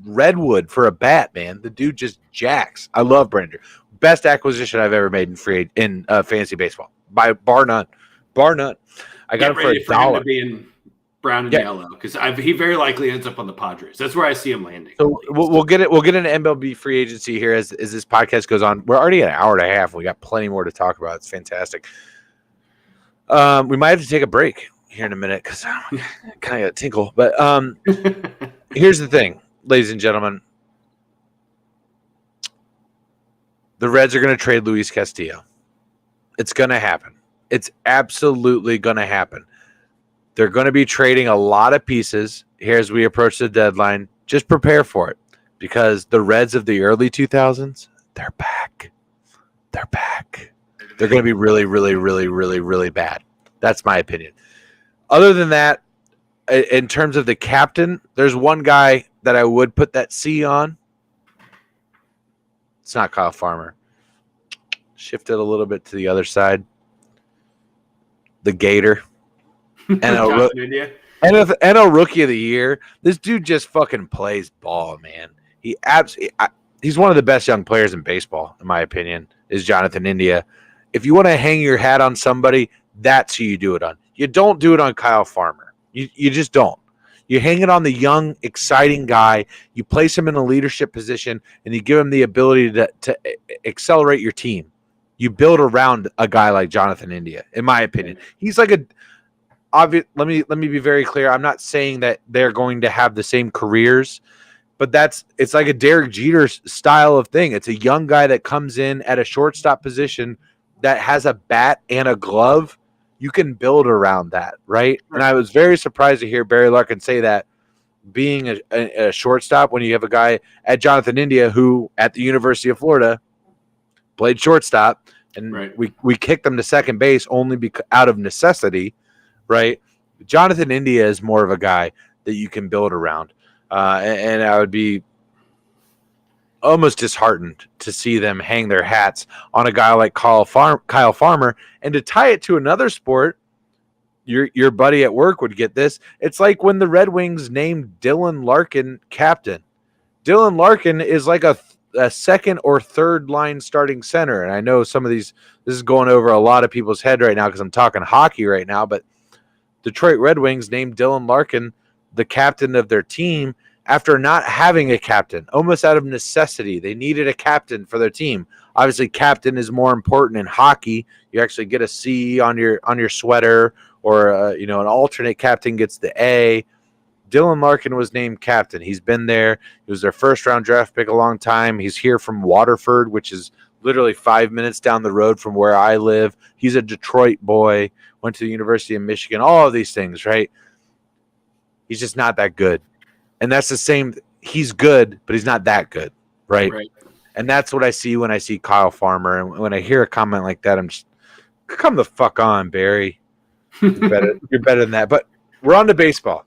redwood for a bat, man. The dude just jacks. I love Brandon. Best acquisition I've ever made in fantasy baseball, by bar none. I got him for $1. To be in brown and yellow because he very likely ends up on the Padres. That's where I see him landing. So we'll get it. We'll get into MLB free agency here as this podcast goes on. We're already at an hour and a half. We got plenty more to talk about. It's fantastic. We might have to take a break here in a minute because I kind of got a tinkle. But here's the thing, ladies and gentlemen. The Reds are going to trade Luis Castillo. It's going to happen. It's absolutely going to happen. They're going to be trading a lot of pieces here as we approach the deadline. Just prepare for it because the Reds of the early 2000s, they're back. They're back. They're going to be really, really, really, really, really bad. That's my opinion. Other than that, in terms of the captain, there's one guy that I would put that C on. It's not Kyle Farmer. Shift it a little bit to the other side. The Gator. NL Rookie of the Year. This dude just fucking plays ball, man. He's one of the best young players in baseball, in my opinion, is Jonathan India. If you want to hang your hat on somebody, that's who you do it on. You don't do it on Kyle Farmer. You just don't. You hang it on the young, exciting guy. You place him in a leadership position, and you give him the ability to accelerate your team. You build around a guy like Jonathan India, in my opinion. He's like obvious. Let me be very clear. I'm not saying that they're going to have the same careers, but it's like a Derek Jeter style of thing. It's a young guy that comes in at a shortstop position that has a bat and a glove. You can build around that, right? And I was very surprised to hear Barry Larkin say that, being a shortstop when you have a guy at Jonathan India who at the University of Florida played shortstop, and we kicked them to second base only out of necessity, right? Jonathan India is more of a guy that you can build around, and I would be almost disheartened to see them hang their hats on a guy like Kyle Farmer. And to tie it to another sport, your buddy at work would get this. It's like when the Red Wings named Dylan Larkin captain. Dylan Larkin is like a second or third line starting center. And I know this is going over a lot of people's head right now because I'm talking hockey right now, but Detroit Red Wings named Dylan Larkin the captain of their team after not having a captain, almost out of necessity. They needed a captain for their team. Obviously, captain is more important in hockey. You actually get a C on your sweater, or an alternate captain gets the A. Dylan Larkin was named captain. He's been there. He was their first-round draft pick a long time. He's here from Waterford, which is literally 5 minutes down the road from where I live. He's a Detroit boy, went to the University of Michigan, all of these things, right? He's just not that good. And that's the same. He's good, but he's not that good, right? And that's what I see when I see Kyle Farmer. And when I hear a comment like that, I'm just, come the fuck on, Barry. You're better than that. But we're on to baseball.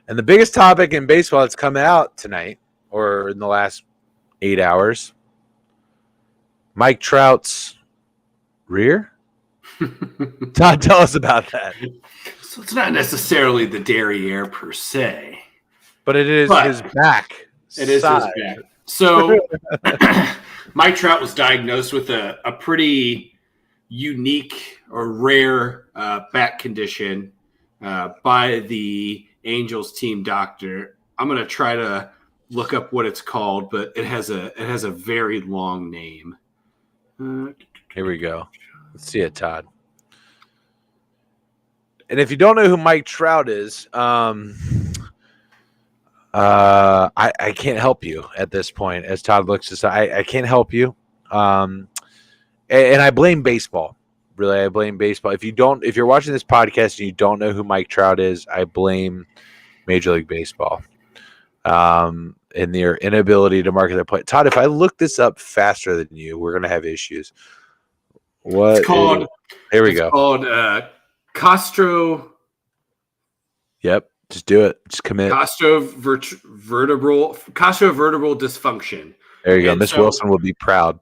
And the biggest topic in baseball that's coming out tonight, or in the last 8 hours, Mike Trout's rear. Todd, tell us about that. So it's not necessarily the derriere per se, but it is his back. It is his back. So Mike Trout was diagnosed with a pretty unique or rare back condition by the Angels team doctor. I'm going to try to look up what it's called, but it has a very long name. Here we go. Let's see it, Todd. And if you don't know who Mike Trout is, I can't help you at this point. As Todd looks this, I can't help you. And I blame baseball. Really, I blame baseball. If you're watching this podcast and you don't know who Mike Trout is, I blame Major League Baseball. In their inability to market their play. Todd, if I look this up faster than you, we're gonna have issues. What it's called? Here we go. It's called Castro. Yep, just do it. Just commit. Castrovertebral dysfunction. There you go. Miss Wilson will be proud.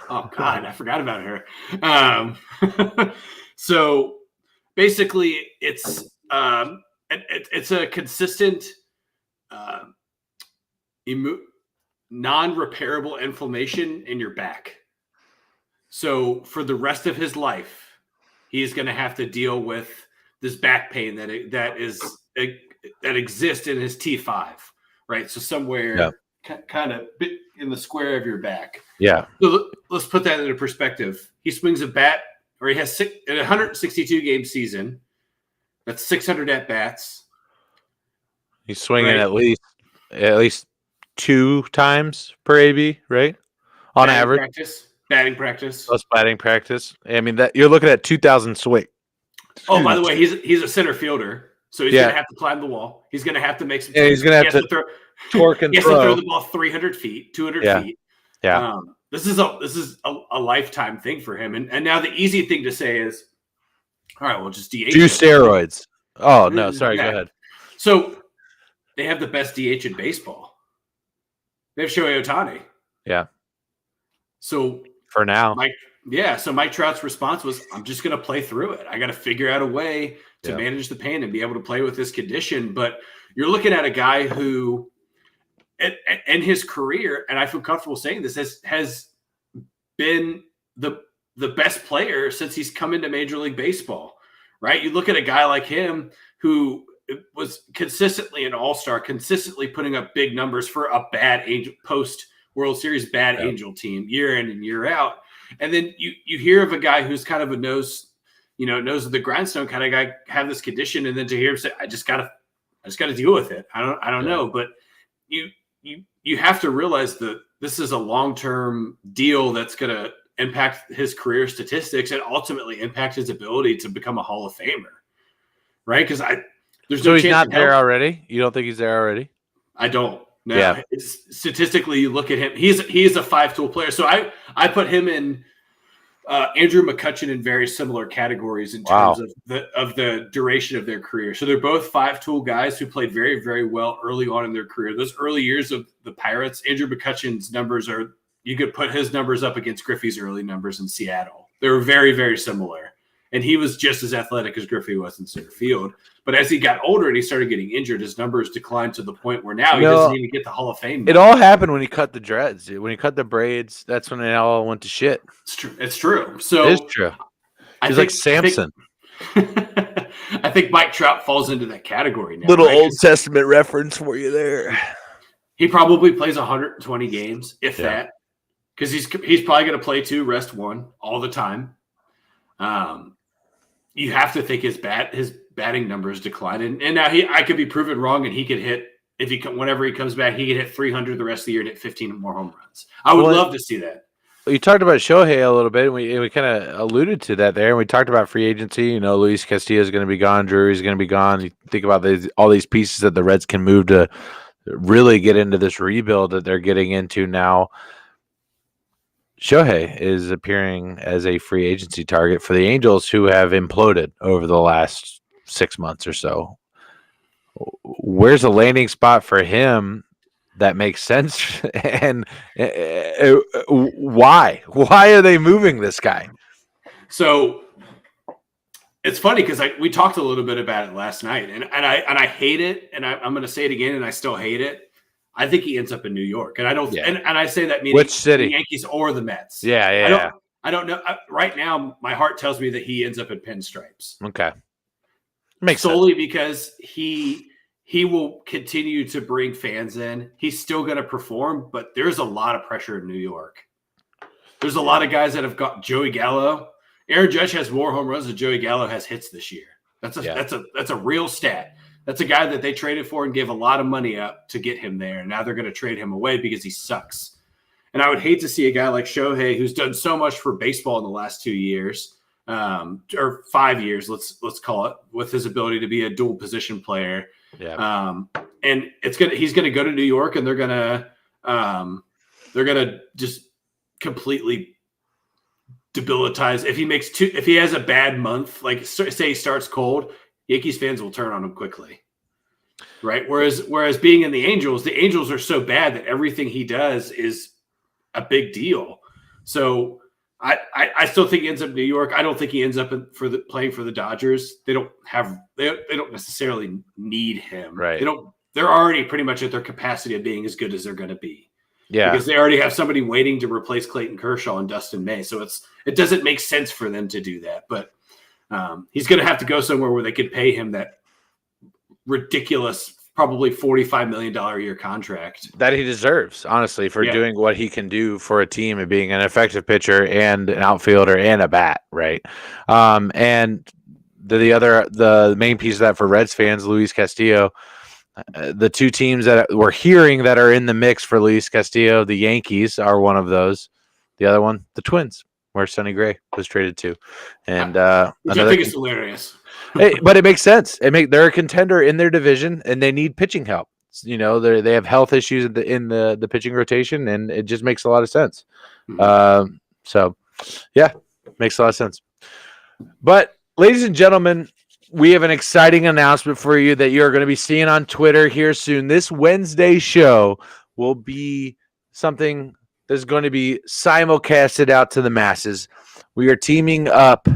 Oh God, I forgot about her. So basically, it's a consistent, non-repairable inflammation in your back. So for the rest of his life, he's going to have to deal with this back pain that exists in his T5, right? So somewhere kind of in the square of your back. Yeah. So let's put that into perspective. He swings a bat, or he has a 162 game season. That's 600 at bats. He's swinging at least 2 times per AB, right? On average. Batting practice. Plus batting practice. I mean, that you're looking at 2,000 swing. Oh, by the way, he's a center fielder, so he's going to have to climb the wall. He's going to have to make some. Yeah, he's going to have to throw. Torque and he has to throw the ball 300 feet, 200 feet. Yeah. This is a lifetime thing for him. And now the easy thing to say is, all right, well, just DH. Do steroids. Oh no, sorry. Go ahead. So they have the best DH in baseball. They have Shohei Ohtani. Yeah. So for now, so Mike Trout's response was, I'm just going to play through it. I got to figure out a way to manage the pain and be able to play with this condition. But you're looking at a guy who, in his career, and I feel comfortable saying this, has been the best player since he's come into Major League Baseball, right? You look at a guy like him who was consistently an all-star, consistently putting up big numbers for a bad Angel post-World Series Angel team year in and year out. And then you hear of a guy who's kind of a nose of the grindstone kind of guy, have this condition, and then to hear him say, I just gotta deal with it. I don't know, but you have to realize that this is a long-term deal that's going to impact his career statistics and ultimately impact his ability to become a Hall of Famer, right? Because there's no chance he's not there already. You don't think he's there already? I don't. No. Yeah. Statistically, you look at him. He is a 5-tool player. So I put him in Andrew McCutchen in very similar categories in terms of the duration of their career. So they're both 5-tool guys who played very, very well early on in their career. Those early years of the Pirates, Andrew McCutchen's numbers you could put his numbers up against Griffey's early numbers in Seattle. They were very, very similar. And he was just as athletic as Griffey was in center field. But as he got older and he started getting injured, his numbers declined to the point where now he doesn't even get the Hall of Fame. It all happened when he cut the dreads. When he cut the braids, that's when it all went to shit. It's true. So it is true. He's like Samson. I think Mike Trout falls into that category now. Little Old Testament reference for you there. He probably plays 120 games, if that. because he's probably going to play 2, rest 1 all the time. You have to think his batting numbers decline, and now I could be proven wrong, and he could hit whenever he comes back, he could hit 300 the rest of the year and hit 15 more home runs. I would love to see that. You talked about Shohei a little bit, and we kind of alluded to that there. And we talked about free agency. Luis Castillo is going to be gone. Drury's going to be gone. You think about all these pieces that the Reds can move to really get into this rebuild that they're getting into now. Shohei is appearing as a free agency target for the Angels, who have imploded over the last 6 months or so. Where's a landing spot for him that makes sense? And why are they moving this guy? So it's funny because we talked a little bit about it last night, and I hate it, and I'm going to say it again, and I still hate it. I think he ends up in New York, and I don't. Yeah. And I say that meaning which city? The Yankees or the Mets. Yeah. I don't know. Right now, my heart tells me that he ends up in pinstripes. Okay, makes solely sense. Because he will continue to bring fans in. He's still going to perform, but there's a lot of pressure in New York. There's a lot of guys that have got Joey Gallo. Aaron Judge has more home runs than Joey Gallo has hits this year. That's a real stat. That's a guy that they traded for and gave a lot of money up to get him there. And now they're going to trade him away because he sucks. And I would hate to see a guy like Shohei, who's done so much for baseball in the last 2 years, or 5 years, let's call it, with his ability to be a dual position player. Yeah. And he's gonna go to New York, and they're gonna just completely debilitize. If he has a bad month, like say he starts cold, Yankees fans will turn on him quickly, right? Whereas being in the Angels are so bad that everything he does is a big deal. So I still think he ends up in New York. I don't think he ends up playing for the Dodgers. They don't necessarily need him. Right. They're already pretty much at their capacity of being as good as they're going to be. Yeah. Because they already have somebody waiting to replace Clayton Kershaw and Dustin May. So it doesn't make sense for them to do that. But he's going to have to go somewhere where they could pay him that ridiculous, probably $45 million a year contract that he deserves, honestly, for doing what he can do for a team and being an effective pitcher and an outfielder and a bat, right? And the main piece of that for Reds fans, Luis Castillo, the two teams that we're hearing that are in the mix for Luis Castillo, the Yankees are one of those. The other one, the Twins, where Sonny Gray was traded to. And which I think is hilarious. But it makes sense. They're a contender in their division, and they need pitching help. They have health issues in the pitching rotation, and it just makes a lot of sense. Mm-hmm. So, yeah, makes a lot of sense. But, ladies and gentlemen, we have an exciting announcement for you that you're going to be seeing on Twitter here soon. This Wednesday show will be something that's going to be simulcasted out to the masses. We are teaming up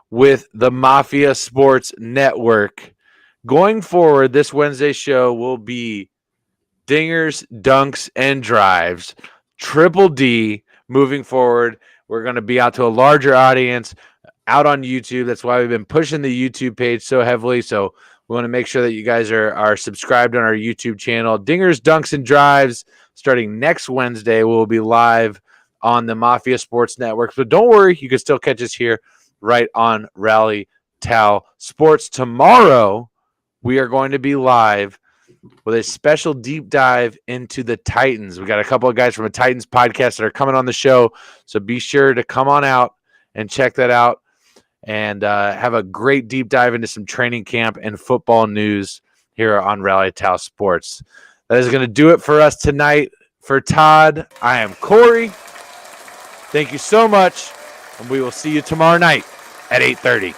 with the Mafia Sports Network. Going forward, this Wednesday show will be Dingers, Dunks, and Drives. Triple D moving forward. We're going to be out to a larger audience out on YouTube. That's why we've been pushing the YouTube page so heavily. So we want to make sure that you guys are subscribed on our YouTube channel. Dingers, Dunks, and Drives starting next Wednesday. We'll be live on the Mafia Sports Network. So don't worry, you can still catch us here right on Rally Tal Sports. Tomorrow, we are going to be live with a special deep dive into the Titans. We got a couple of guys from a Titans podcast that are coming on the show, so be sure to come on out and check that out and have a great deep dive into some training camp and football news here on Rally Tal Sports. That is going to do it for us tonight. For Todd, I am Corey. Thank you so much, and we will see you tomorrow night at 8:30.